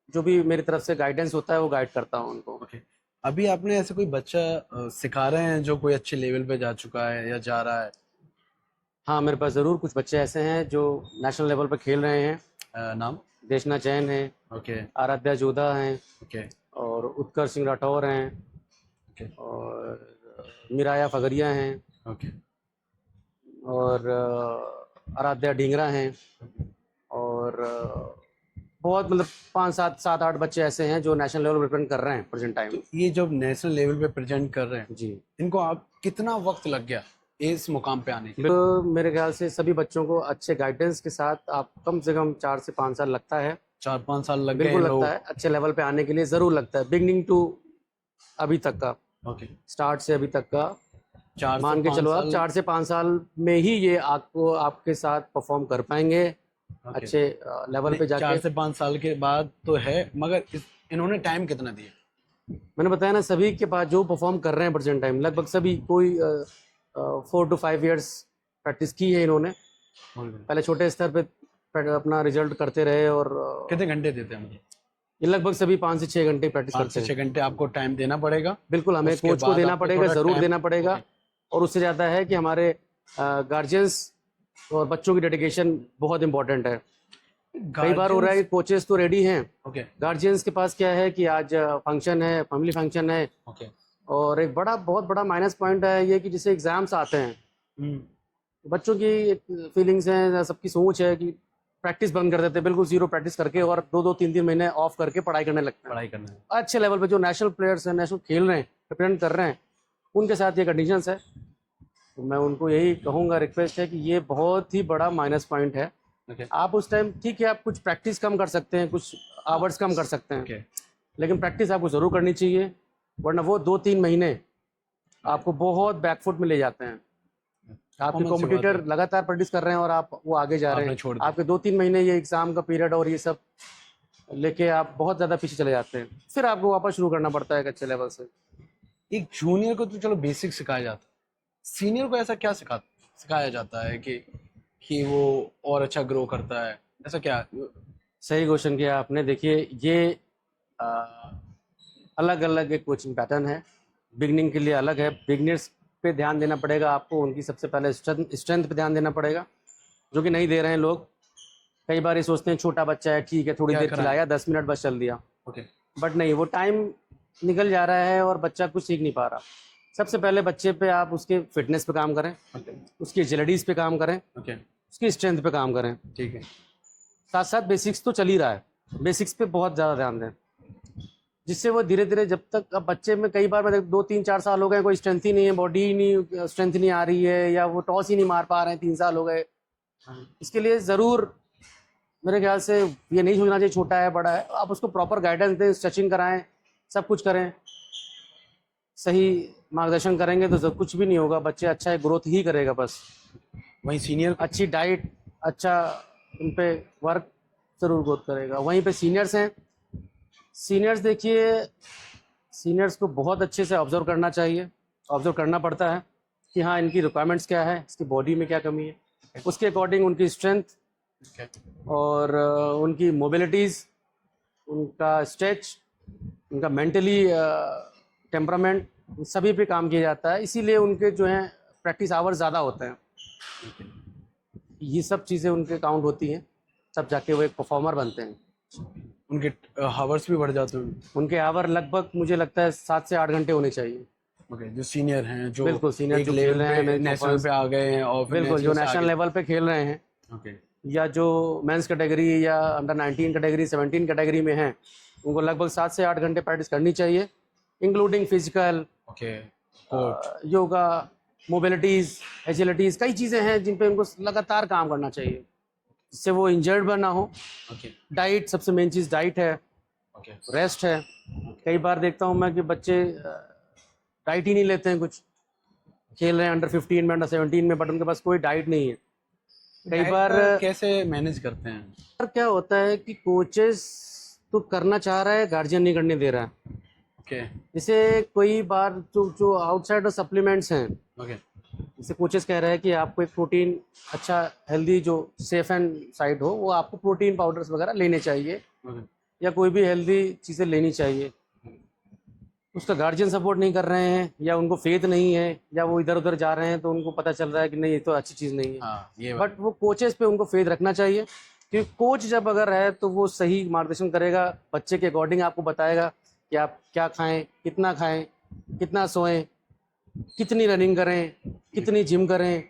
जो भी मेरी तरफ से गाइडेंस होता है वो गाइड करता हूँ उनको। ओके। अभी आपने ऐसे कोई बच्चा सिखा रहे हैं जो कोई अच्छे लेवल पे जा चुका है या जा रहा है? हाँ, मेरे पास ज़रूर कुछ बच्चे ऐसे हैं जो नेशनल लेवल पर खेल रहे हैं। नाम? देशना जैन है, ओके आराध्या जोधा हैं, ओके और उत्कर्ष सिंह राठौर हैं, ओके और मिराया फगरिया हैं, ओके और आराध्या ढींगरा हैं, और बहुत मतलब 5-7-8 बच्चे ऐसे हैं जो नेशनल लेवल रिप्रेजेंट कर रहे हैं प्रेजेंट टाइम। तो ये जब नेशनल लेवल पे प्रेजेंट कर रहे हैं, जी, इनको आप कितना वक्त लग गया इस मुकाम पे आने के? तो मेरे ख्याल से सभी बच्चों को अच्छे गाइडेंस के साथ आप कम से कम 4 से 5 साल लगता है। 4-5 साल लग गए बिल्कुल इन लोगों लगता है, अच्छे लेवल पे आने के लिए ज़रूर लगता है। बिगनिंग टू अभी तक का, को? ओके, स्टार्ट से अभी तक का 4 से मान के 5 चलो आप साल। 4 से 5 साल में ही ये आपको आपके साथ परफॉर्म कर पाएंगे Okay. अच्छे लेवल पे जाके। 4 से 5 साल के बाद तो है, मगर इन्होंने टाइम कितना दिया? मैंने बताया ना, सभी के पास जो परफॉर्म कर रहे हैं प्रेजेंट टाइम, लगभग सभी, कोई 4 to 5 ईयर्स प्रैक्टिस की है इन्होंने। पहले छोटे स्तर पे अपना रिजल्ट करते रहे, और कितने घंटे देते हैं? मतलब ये लगभग सभी 5 से 6 घंटे प्रैक्टिस 5 करते से हैं। 6 घंटे आपको टाइम देना पड़ेगा। बिल्कुल, हमें उसके कोच को बाद देना आपको पड़ेगा, थोड़ा ज़रूर टाइम, देना पड़ेगा। और उससे ज़्यादा है कि हमारे गार्जियंस और बच्चों की डेडिकेशन बहुत इंपॉर्टेंट है। कई बार हो रहा है कि कोचेस तो रेडी हैं, ओके गार्जियंस के पास क्या है कि आज फंक्शन है, फैमिली फंक्शन है, ओके। और एक बहुत बड़ा माइनस पॉइंट है ये कि जैसे एग्जाम्स आते हैं, बच्चों की एक फीलिंग्स हैं, सबकी सोच है कि प्रैक्टिस बंद कर देते हैं, बिल्कुल जीरो प्रैक्टिस करके, और 2-2 3-3 महीने ऑफ करके पढ़ाई करने लगते हैं। पढ़ाई करना है। अच्छे लेवल पे जो नेशनल प्लेयर्स हैं, नेशनल खेल रहे हैं, रिप्रेजेंट कर रहे हैं, उनके साथ ये कंडीशंस है। तो मैं उनको यही कहूँगा, रिक्वेस्ट है कि ये बहुत ही बड़ा माइनस पॉइंट है। ओके आप उस टाइम ठीक है, आप कुछ प्रैक्टिस कम कर सकते हैं, कुछ आवर्स कम कर सकते हैं, ओके। लेकिन प्रैक्टिस आपको ज़रूर करनी चाहिए, वरना वो 2-3 महीने आपको बहुत बैकफुट में ले जाते हैं। आपके कॉमन सी बात कॉम्पिटिटर है। लगातार प्रैक्टिस कर रहे हैं और आप वो आगे जा रहे आपने हैं, छोड़ दिया। आपके 2-3 महीने ये एग्ज़ाम का पीरियड और ये सब लेके आप बहुत ज़्यादा पीछे चले जाते हैं, फिर आपको वापस शुरू करना पड़ता है एक अच्छे लेवल से। एक जूनियर को तो चलो बेसिक सिखाया जाता है, सीनियर को ऐसा क्या सिखाया जाता है कि वो और अच्छा ग्रो करता है? ऐसा क्या? सही क्वेश्चन किया आपने। देखिए, ये अलग अलग एक कोचिंग पैटर्न है, बिगनिंग के लिए अलग है। बिगनर्स पे ध्यान देना पड़ेगा आपको, उनकी सबसे पहले स्ट्रेंथ पे ध्यान देना पड़ेगा, जो कि नहीं दे रहे हैं लोग। कई बार ये सोचते हैं छोटा बच्चा है, ठीक है, थोड़ी क्या देर कराएं? खिलाया, 10 मिनट बस चल दिया, ओके बट नहीं, वो टाइम निकल जा रहा है और बच्चा कुछ सीख नहीं पा रहा। सबसे पहले बच्चे पे आप उसके फिटनेस पे काम करें, ओके उसकी एजिलिटीज़ पे काम करें, ओके। उसकी स्ट्रेंथ पे काम करें। ठीक है। साथ साथ बेसिक्स तो चल ही रहा है, बेसिक्स पे बहुत ज़्यादा ध्यान दें, जिससे वो धीरे धीरे, जब तक अब बच्चे में कई बार मैं 2-3-4 साल हो गए, कोई स्ट्रेंथ ही नहीं है, बॉडी ही नहीं, स्ट्रेंथ नहीं आ रही है, या वो टॉस ही नहीं मार पा रहे हैं, 3 साल हो गए। इसके लिए ज़रूर मेरे ख्याल से ये नहीं सोचना चाहिए छोटा है बड़ा है, आप उसको प्रॉपर गाइडेंस दें, स्ट्रेचिंग कराएं, सब कुछ करें, सही मार्गदर्शन करेंगे तो कुछ भी नहीं होगा, बच्चे अच्छा ग्रोथ ही करेगा बस। वहीं सीनियर अच्छी डाइट, अच्छा उन पे वर्क, ज़रूर ग्रोथ करेगा। वहीं पे सीनियर्स हैं, सीनियर्स देखिए, सीनियर्स को बहुत अच्छे से ऑब्जर्व करना चाहिए, ऑब्जर्व करना पड़ता है कि हाँ, इनकी रिक्वायरमेंट्स क्या है, इसकी बॉडी में क्या कमी है, उसके अकॉर्डिंग उनकी स्ट्रेंथ और उनकी मोबिलिटीज़, उनका स्ट्रेच, उनका मेंटली टेम्परामेंट, सभी पे काम किया जाता है। इसीलिए उनके जो हैं प्रैक्टिस आवर्स ज़्यादा होते हैं, ये सब चीज़ें उनके काउंट होती हैं, तब जाके वो एक परफॉर्मर बनते हैं। उनके हावर्स भी बढ़ जाते हैं। उनके आवर लगभग मुझे लगता है 7 से 8 घंटे होने चाहिए। ओके, जो सीनियर हैं, जो बिल्कुल, सीनियर एक जो खेल लेवल रहे हैं, पे नेशनल पे आ गए हैं, और फिर बिल्कुल, जो से नेशनल आगे। लेवल पे खेल रहे हैं, ओके या जो मेंस कैटेगरी या अंडर 19 कैटेगरी, 17 कैटेगरी में हैं, उनको लगभग 7 से 8 घंटे प्रैक्टिस करनी चाहिए, इंक्लूडिंग फिजिकल, ओके। योगा, मोबिलिटीज़, एजिलिटीज़, कई चीज़ें हैं जिन पे उनको लगातार काम करना चाहिए, जिससे वो इंजर्ड ना हो। ओके डाइट, सबसे मेन चीज़ डाइट है, ओके। रेस्ट है। कई बार देखता हूँ मैं कि बच्चे डाइट ही नहीं लेते हैं, कुछ खेल रहे हैं अंडर 15 में, अंडर 17 में, बट उनके पास कोई डाइट नहीं है। कई बार कैसे मैनेज करते हैं? क्या होता है कि कोचेस तो करना चाह रहा है, गार्जियन नहीं करने दे रहा है। ओके जैसे कोई बार जो आउटसाइड सप्लीमेंट्स हैं, ओके जैसे कोचेस कह रहे हैं कि आपको एक प्रोटीन, अच्छा हेल्दी, जो सेफ एंड साइड हो, वो आपको प्रोटीन पाउडर्स वगैरह लेने चाहिए, ओके। या कोई भी हेल्दी चीज़ें लेनी चाहिए। उसका गार्जियन सपोर्ट नहीं कर रहे हैं, या उनको फेथ नहीं है, या वो इधर उधर जा रहे हैं, तो उनको पता चल रहा है कि नहीं, ये तो अच्छी चीज़ नहीं है। हाँ, ये बट वो कोचेस पे उनको फेथ रखना चाहिए, क्योंकि कोच जब अगर है तो वो सही मार्गदर्शन करेगा, बच्चे के अकॉर्डिंग आपको बताएगा कि आप क्या खाएं, कितना सोएं, कितनी रनिंग करें, कितनी जिम करें,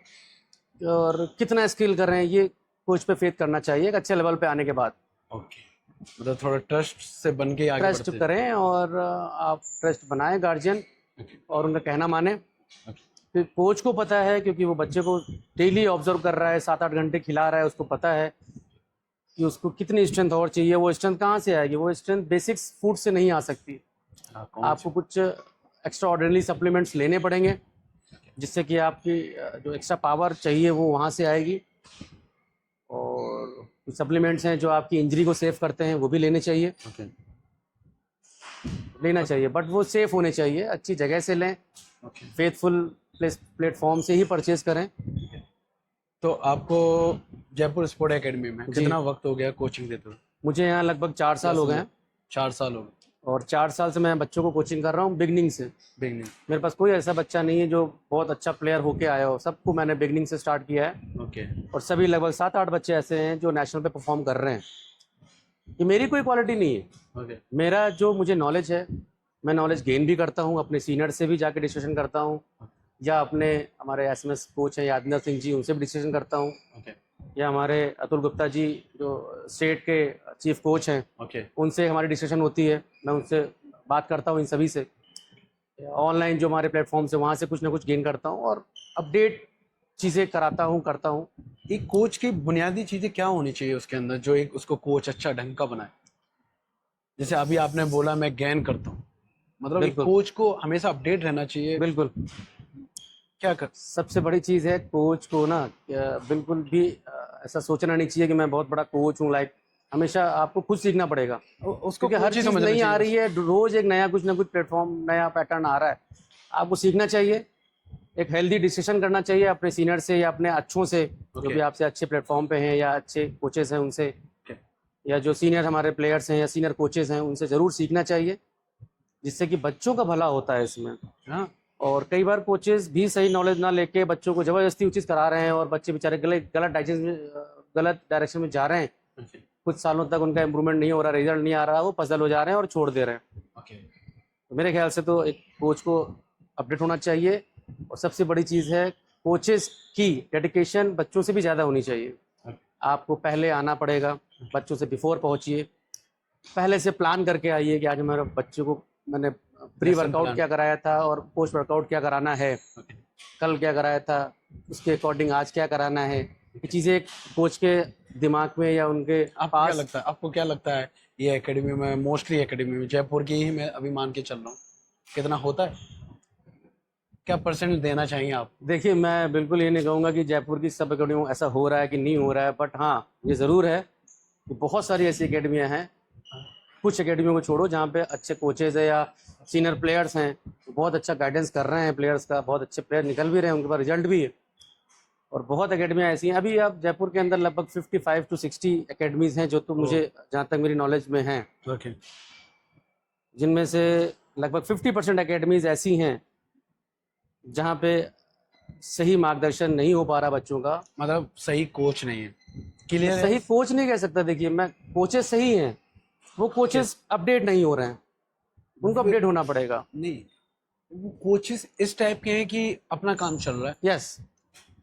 और कितना स्किल करें। ये कोच पे फेथ करना चाहिए एक अच्छे लेवल पे आने के बाद। ओके, मतलब थोड़ा ट्रस्ट से बन के आगे ट्रस्ट बढ़ते करें, और आप ट्रस्ट बनाएं गार्जियन, और उनका कहना माने। फिर कोच को पता है, क्योंकि वो बच्चे को डेली ऑब्जर्व कर रहा है, 7-8 घंटे खिला रहा है, उसको पता है कि उसको कितनी स्ट्रेंथ और चाहिए। वो स्ट्रेंथ कहाँ से आएगी? वो स्ट्रेंथ बेसिक्स फूड से नहीं आ सकती, आपको कुछ एक्स्ट्रा ऑर्डिनरी सप्लीमेंट्स लेने पड़ेंगे, जिससे कि आपकी जो एक्स्ट्रा पावर चाहिए वो वहाँ से आएगी। और कुछ सप्लीमेंट्स हैं जो आपकी इंजरी को सेव करते हैं, वो भी लेने चाहिए, ओके लेना चाहिए, बट वो सेफ होने चाहिए, अच्छी जगह से लें, ओके। फेथफुल प्लेटफॉर्म से ही परचेज करें। तो आपको जयपुर स्पोर्ट एकेडमी में जी। कितना वक्त हो गया कोचिंग देते हुए? मुझे यहाँ लगभग 4 साल हो गए हैं 4 साल हो गए। और 4 साल से मैं बच्चों को कोचिंग कर रहा हूँ बिगनिंग से। बिगनिंग। मेरे पास कोई ऐसा बच्चा नहीं है जो बहुत अच्छा प्लेयर होके आया हो, सबको मैंने बिगनिंग से स्टार्ट किया है ओके और सभी लगभग 7-8 बच्चे ऐसे हैं जो नेशनल पे परफॉर्म कर रहे हैं। ये मेरी कोई क्वालिटी नहीं है, ओके मेरा जो मुझे नॉलेज है, मैं नॉलेज गेन भी करता हूँ, अपने सीनियर से भी जाके डिस्कशन करता हूँ, या अपने हमारे एसएमएस कोच हैं यादविंदर सिंह जी, उनसे भी डिस्कशन करता हूँ, ओके या हमारे अतुल गुप्ता जी जो स्टेट के चीफ कोच हैं, ओके उनसे हमारी डिस्कशन होती है, मैं उनसे बात करता हूँ इन सभी से। ऑनलाइन जो हमारे प्लेटफॉर्म से, वहाँ से कुछ ना कुछ गेन करता हूँ और अपडेट चीज़ें करता हूँ। एक कोच की बुनियादी चीजें क्या होनी चाहिए उसके अंदर जो एक उसको कोच अच्छा ढंग का बनाए? जैसे अभी आपने बोला मैं गेन करता हूँ, मतलब एक बिल्कुल। कोच को हमेशा अपडेट रहना चाहिए। बिल्कुल, क्या कर सबसे बड़ी चीज़ है कोच को ना, बिल्कुल भी ऐसा सोचना नहीं चाहिए कि मैं बहुत बड़ा कोच हूँ, लाइक हमेशा आपको खुद सीखना पड़ेगा, उसको क्योंकि हर कोच ही चीज़ समझना नहीं आ चाहिए। रही है, रोज़ एक नया कुछ ना कुछ प्लेटफॉर्म, नया पैटर्न आ रहा है, आपको सीखना चाहिए, एक हेल्दी डिस्कशन करना चाहिए अपने सीनियर से या अपने अच्छों से, जो भी आपसे अच्छे प्लेटफॉर्म पे हैं या अच्छे कोचेस हैं उनसे, Okay. या जो सीनियर हमारे प्लेयर्स हैं या सीनियर कोचेस हैं उनसे ज़रूर सीखना चाहिए, जिससे कि बच्चों का भला होता है इसमें। हाँ और कई बार कोचेस भी सही नॉलेज ना लेके बच्चों को ज़बरदस्ती वो चीज़ करा रहे हैं और बच्चे बेचारे गलत डायरेक्शन में जा रहे हैं, ओके कुछ सालों तक उनका इंप्रूवमेंट नहीं हो रहा, रिजल्ट नहीं आ रहा, वो पजल हो जा रहे हैं और छोड़ दे रहे हैं। ओके तो मेरे ख्याल से तो एक कोच को अपडेट होना चाहिए, और सबसे बड़ी चीज़ है कोचेस की डेडिकेशन बच्चों से भी ज़्यादा होनी चाहिए। आपको पहले आना पड़ेगा, बच्चों से बिफोर पहुंचिए, पहले से प्लान करके आइए कि आज हमारे बच्चों को मैंने प्री Lesson वर्कआउट plan. क्या कराया था और पोस्ट वर्कआउट क्या कराना है, ओके। कल क्या कराया था, उसके अकॉर्डिंग आज क्या कराना है, ये चीज़ें एक कोच के दिमाग में या उनके पास। आपको क्या लगता है ये एकेडमी में, मोस्टली एकेडमी में जयपुर की ही मैं अभी मान के चल रहा हूँ, कितना होता है? क्या परसेंट देना चाहिए आप? देखिए, मैं बिल्कुल ये नहीं कहूँगा कि जयपुर की सब अकेडमियों ऐसा हो रहा है कि नहीं हो रहा है, बट हाँ ये ज़रूर है कि बहुत सारी ऐसी अकेडमियाँ हैं, कुछ अकेडमियों को छोड़ो जहाँ पे अच्छे कोचेज़ है या सीनियर प्लेयर्स हैं, बहुत अच्छा गाइडेंस कर रहे हैं प्लेयर्स का, बहुत अच्छे प्लेयर निकल भी रहे हैं, उनके पास रिजल्ट भी है। और बहुत अकेडमियाँ ऐसी हैं, अभी आप जयपुर के अंदर लगभग 55 to 60 अकेडमीज़ हैं जो तो मुझे जहाँ तक मेरी नॉलेज में हैं, ओके जिनमें से लगभग 50% अकेडमीज़ ऐसी हैं जहाँ पे सही मार्गदर्शन नहीं हो पा रहा बच्चों का। मतलब सही कोच नहीं है, क्लियर है? सही कोच नहीं कह सकता, देखिए मैं, कोचेस सही हैं, वो कोचेस अपडेट नहीं हो रहे हैं, उनको अपडेट होना पड़ेगा। नहीं, वो कोचेस इस टाइप के हैं कि अपना काम चल रहा है, यस,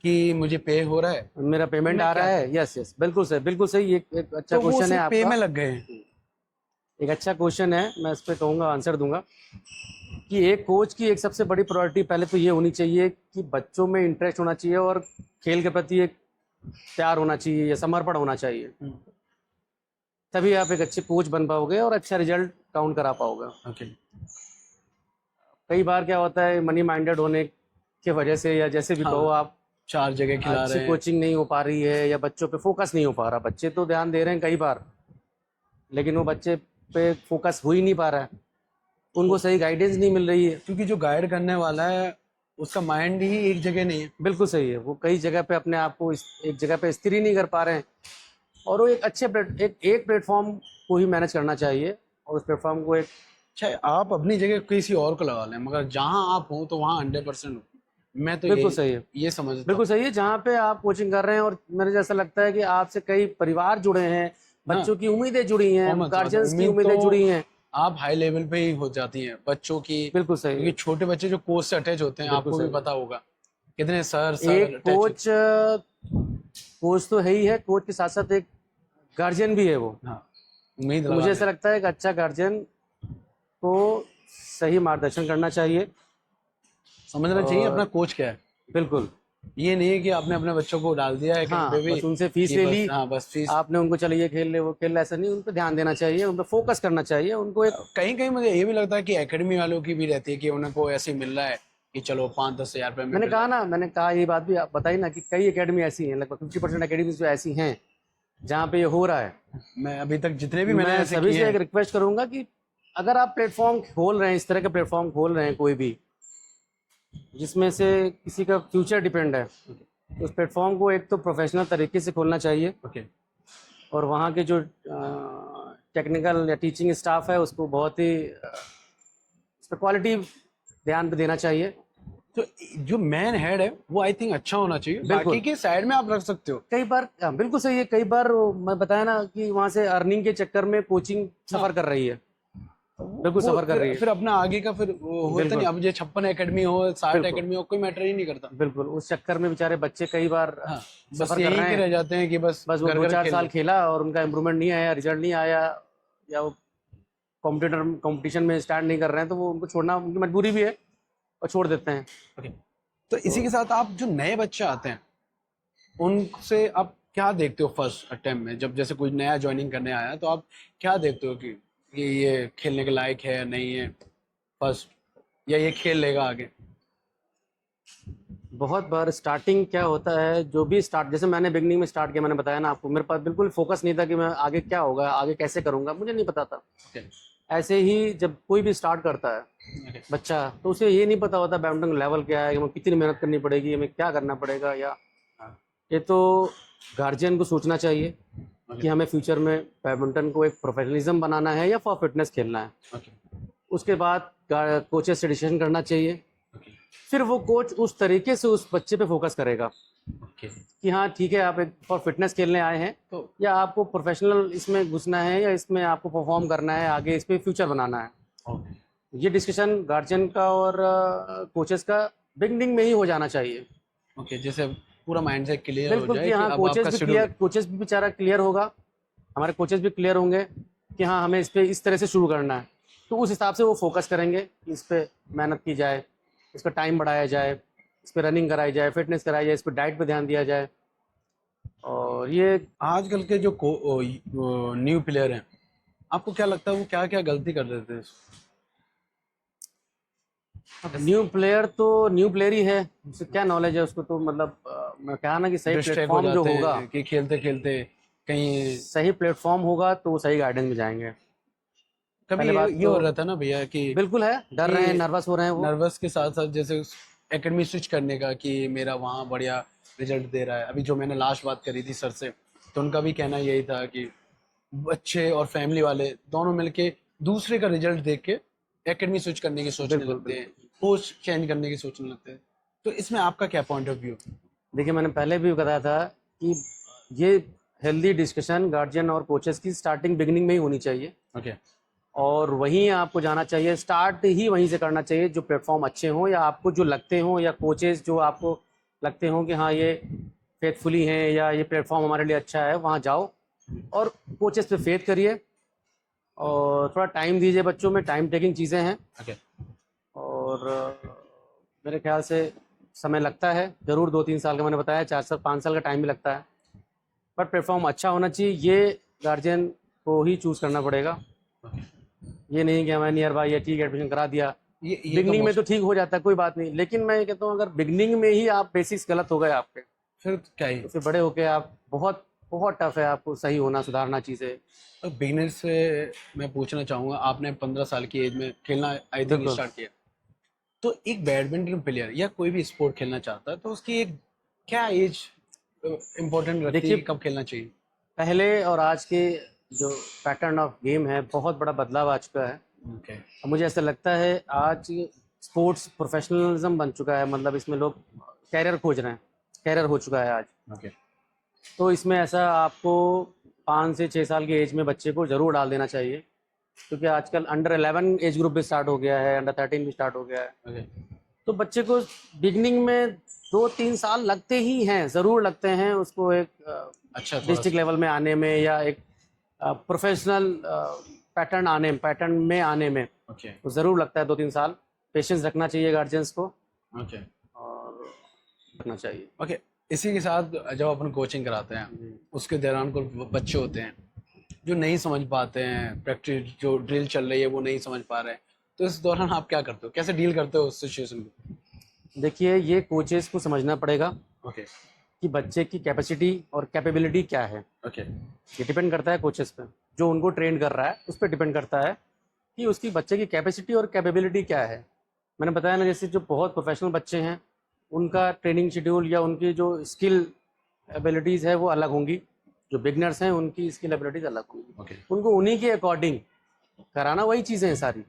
कि मुझे पे हो रहा है, मेरा पेमेंट मैं आ क्या रहा है, यस यस, बिल्कुल सही, बिल्कुल सही, एक अच्छा तो वो क्वेश्चन है सिर्फ पे में आपका, लग गए हैं। एक अच्छा क्वेश्चन है, मैं इस पर कहूँगा, आंसर दूंगा कि एक कोच की एक सबसे बड़ी प्रायोरिटी पहले तो ये होनी चाहिए कि बच्चों में इंटरेस्ट होना चाहिए और खेल के प्रति एक प्यार होना चाहिए या समर्पण होना चाहिए, तभी आप एक अच्छे कोच बन पाओगे और अच्छा रिजल्ट काउंट करा पाओगे। ओके कई बार क्या होता है, मनी माइंडेड होने की वजह से या जैसे भी कहो आप, 4 जगह खिला अच्छी रहे हैं। कोचिंग नहीं हो पा रही है या बच्चों पे फोकस नहीं हो पा रहा, बच्चे तो ध्यान दे रहे हैं कई बार, लेकिन वो बच्चे पे फोकस हो ही नहीं पा रहा है, उनको सही गाइडेंस नहीं मिल रही है। क्योंकि जो गाइड करने वाला है उसका माइंड ही एक जगह नहीं है। बिल्कुल सही है, वो कई जगह पे अपने आप को एक जगह पे स्थिर ही नहीं कर पा रहे हैं, और वो एक अच्छे एक प्लेटफॉर्म को ही मैनेज करना चाहिए, और उस प्लेटफॉर्म को एक, चाहे आप अपनी जगह किसी और को लगा लें, मगर जहां आप हो तो वहां 100% हो। मैं तो बिल्कुल सही है, ये समझता बिल्कुल सही है, जहाँ पे आप कोचिंग कर रहे हैं और मेरे जैसा लगता है कि आपसे कई परिवार जुड़े हैं, बच्चों की उम्मीदें जुड़ी हैं, गार्जियंस की उम्मीदें जुड़ी हैं, आप हाई लेवल पे ही हो जाती हैं बच्चों की। बिल्कुल सही है। क्योंकि छोटे बच्चे जो कोच से अटैच होते हैं, आपको भी पता होगा कितने सर एक attach कोच, कोच तो है ही है, कोच के साथ साथ एक गार्जियन भी है वो। हाँ, उम्मीद तो मुझे ऐसा लगता है कि अच्छा गार्जियन को सही मार्गदर्शन करना चाहिए, समझना चाहिए अपना कोच क्या है। बिल्कुल, ये नहीं है कि आपने अपने बच्चों को डाल दिया है कहीं हाँ, पे भी, बस उनसे फीस कि ले बस- ली, हाँ बस फीस। आपने उनको चलो ये खेल ले वो खेल ले, ऐसा नहीं, उन पर ध्यान देना चाहिए, उन पर फोकस करना चाहिए, उनको एक, कहीं कहीं मुझे ये भी लगता है कि एकेडमी वालों की भी रहती है कि उनको ऐसे ही मिल रहा है कि चलो 5-10 हज़ार रुपये में मैंने मिल कहा रहा ना, मैंने कहा ये बात भी आप बताई ना कि कई एकेडमी ऐसी हैं, लगभग 50% अकेडमी जो ऐसी हैं जहाँ पे ये हो रहा है। मैं अभी तक जितने भी मैंने मैं ऐसे सभी किए से एक हैं, रिक्वेस्ट करूंगा कि अगर आप प्लेटफॉर्म खोल रहे हैं, इस तरह के प्लेटफॉर्म खोल रहे हैं कोई भी, जिसमें से किसी का फ्यूचर डिपेंड है, तो उस प्लेटफॉर्म को एक तो प्रोफेशनल तरीके से खोलना चाहिए, ओके, और वहाँ के जो टेक्निकल या टीचिंग स्टाफ है उसको बहुत ही उस पर क्वालिटी ध्यान पे देना चाहिए। तो जो मैन हेड है वो आई थिंक अच्छा होना चाहिए, बिल्कुल। बाकी के साइड में आप रख सकते हो। कई बार बिल्कुल सही है, कई बार मैं बताया ना कि वहाँ से अर्निंग के चक्कर में कोचिंग सफ़र कर रही है, बिल्कुल वो सफ़र कर रही है। फिर अपना आगे का फिर वो होता बिल्कुल नहीं, अब जो 56 एकेडमी हो 60 बिल्कुल एकेडमी हो कोई मैटर ही नहीं करता। बिल्कुल, उस चक्कर में बेचारे बच्चे कई बार हाँ, बस सफ़र कर यही रहे के हैं। रह जाते हैं कि बस बस वो घर दो घर चार खेल साल लो। खेला और उनका इम्प्रूवमेंट नहीं आया, रिजल्ट नहीं आया, या वो कंपटीशन में स्टार्ट नहीं कर रहे हैं, तो वो उनको छोड़ना उनकी मजबूरी भी है और छोड़ देते हैं। ओके, तो इसी के साथ आप जो नए बच्चे आते हैं उनसे आप क्या देखते हो फर्स्ट अटेम्प्ट में, जब जैसे कोई नया ज्वाइनिंग करने आया तो आप क्या देखते हो कि ये खेलने के लायक है या नहीं है फर्स्ट, या ये खेल लेगा आगे? बहुत बार स्टार्टिंग क्या होता है, जो भी स्टार्ट, जैसे मैंने बिगनिंग में स्टार्ट किया, मैंने बताया ना आपको, मेरे पास बिल्कुल फोकस नहीं था कि मैं आगे क्या होगा, आगे कैसे करूंगा, मुझे नहीं पता था। ओके, ऐसे ही जब कोई भी स्टार्ट करता है ओके, बच्चा, तो उसे ये नहीं पता होता बैडमिंटन लेवल क्या है, हमें कितनी मेहनत करनी पड़ेगी, हमें क्या करना पड़ेगा, या हाँ, ये तो गार्जियन को सोचना चाहिए ओके, कि हमें फ्यूचर में बैडमिंटन को एक प्रोफेशनलिज्म बनाना है या फॉर फिटनेस खेलना है। ओके, उसके बाद कोचेस से डिसीजन करना चाहिए, ओके, फिर वो कोच उस तरीके से उस बच्चे पे फोकस करेगा ओके, कि हाँ ठीक है, आप एक फॉर फिटनेस खेलने आए हैं, तो या आपको प्रोफेशनल इसमें घुसना है, या इसमें आपको परफॉर्म करना है, आगे इस पे फ्यूचर बनाना है। ओके, ये डिस्कशन गार्जियन का और कोचेस का बिगनिंग में ही हो जाना चाहिए। ओके, जैसे पूरा माइंड से क्लियर हो बिल्कुल जाए कि कि हाँ, अब आपका शेड्यूल कोचेस भी बेचारा क्लियर होगा, हमारे कोचेस भी क्लियर होंगे कि हाँ हमें इस पे इस तरह से शुरू करना है, तो उस हिसाब से वो फोकस करेंगे कि इस पे मेहनत की जाए, इस पर टाइम बढ़ाया जाए, इस पर रनिंग कराई जाए, फिटनेस कराई जाए, इस पर डाइट पे ध्यान दिया जाए। और ये आजकल के जो न्यू प्लेयर हैं, आपको क्या लगता है वो क्या क्या गलती कर रहे थे? न्यू प्लेयर तो न्यू प्लेयर ही है, उससे क्या नॉलेज है उसको, तो मतलब मैं कहा ना कि सही डिस्ट्रैक्ट हो प्लेटफॉर्म जो जाते होगा, हैं कि खेलते खेलते कहीं। सही प्लेटफॉर्म होगा तो वो सही गाइडेंस में जाएंगे। कभी पहले बात ये तो हो रहा था ना भैया कि बिल्कुल है, डर रहे हैं, नर्वस हो रहे हैं वो। नर्वस के साथ साथ जैसे एकेडमी स्विच करने का कि मेरा वहाँ बढ़िया रिजल्ट दे रहा है। अभी जो मैंने लास्ट बात करी थी सर से, तो उनका भी कहना यही था कि बच्चे और फैमिली वाले दोनों मिलके दूसरे का रिजल्ट देख के एकेडमी स्विच करने की सोचने बिल्कुल लगते हैं, बिल्कुल। कोच चेंज करने की सोचने लगते हैं। तो इसमें आपका क्या पॉइंट ऑफ व्यू? देखिए मैंने पहले भी बताया था कि ये हेल्दी डिस्कशन गार्जियन और कोचेस की स्टार्टिंग बिगिनिंग में ही होनी चाहिए, ओके, और वहीं आपको जाना चाहिए, स्टार्ट ही वहीं से करना चाहिए, जो प्लेटफॉर्म अच्छे हों या आपको जो लगते हों, या कोचेस जो आपको लगते हों कि हाँ ये फेथफुली हैं या ये प्लेटफॉर्म हमारे लिए अच्छा है, वहाँ जाओ और कोचेस पे फेथ करिए, और थोड़ा टाइम दीजिए बच्चों में, टाइम टेकिंग चीज़ें हैं, ओके, और मेरे ख्याल से समय लगता है ज़रूर, 2-3 साल का मैंने बताया, 4 साल 5 साल का टाइम भी लगता है, पर प्लेटफॉर्म अच्छा होना चाहिए, ये गार्जियन को ही चूज़ करना पड़ेगा। ये नहीं कि हमें नियर बाई है, ठीक है एडमिशन करा दिया, ये तो बिगनिंग में तो मोस्ट, ठीक हो जाता है, कोई बात नहीं, लेकिन मैं ये कहता हूँ अगर बिगनिंग में ही आप बेसिक्स गलत हो गए आपके, फिर क्या ही। तो फिर बड़े होके आप बहुत बहुत टफ है आपको सही होना, सुधारना चीज़ें। तो बिगनर से मैं पूछना चाहूँगा, आपने 15 साल की एज में खेलना आई थिंक बिल्कुल। स्टार्ट किया, तो एक बैडमिंटन प्लेयर या कोई भी स्पोर्ट खेलना चाहता है तो उसकी एक क्या एज इम्पोर्टेंट रखती है देखिए कि कब खेलना चाहिए? पहले और आज के जो पैटर्न ऑफ गेम है, बहुत बड़ा बदलाव आ चुका है। ओके, और मुझे ऐसा लगता है आज स्पोर्ट्स प्रोफेशनलिज्म बन चुका है, मतलब इसमें लोग कैरियर खोज रहे हैं, कैरियर हो चुका है आज। ओके, तो इसमें ऐसा आपको 5 से 6 साल की एज में बच्चे को ज़रूर डाल देना चाहिए, क्योंकि आजकल अंडर 11 एज ग्रुप भी स्टार्ट हो गया है, अंडर 13 भी स्टार्ट हो गया है। ओके, तो बच्चे को बिगनिंग में 2-3 साल लगते ही हैं, ज़रूर लगते हैं उसको एक अच्छा, थोड़ा डिस्ट्रिक्ट लेवल में आने में, या एक प्रोफेशनल पैटर्न में आने में, ओके, तो ज़रूर लगता है 2-3 साल। पेशेंस रखना चाहिए गार्जियंस को, ओके, और रखना चाहिए। ओके। इसी के साथ जब अपन कोचिंग कराते हैं जी। उसके दौरान कुछ बच्चे होते हैं जो नहीं समझ पाते हैं, प्रैक्टिस जो ड्रिल चल रही है वो नहीं समझ पा रहे हैं, तो इस दौरान आप क्या करते हो, कैसे डील करते हो उस सिचुएशन को? देखिए ये कोचेस को समझना पड़ेगा ओके, कि बच्चे की कैपेसिटी और कैपेबिलिटी क्या है। ओके ये डिपेंड करता है कोचेस पे, जो उनको ट्रेन कर रहा है उस पर डिपेंड करता है कि उसकी बच्चे की कैपेसिटी और कैपेबिलिटी क्या है। मैंने बताया ना, जैसे जो बहुत प्रोफेशनल बच्चे हैं उनका ट्रेनिंग शेड्यूल या उनकी जो स्किल एबिलिटीज़ है वो अलग होंगी, जो बिगनर्स हैं उनकी स्किल एबिलिटीज़ अलग होंगी। ओके उनको उन्हीं के अकॉर्डिंग कराना, वही चीज़ें हैं सारी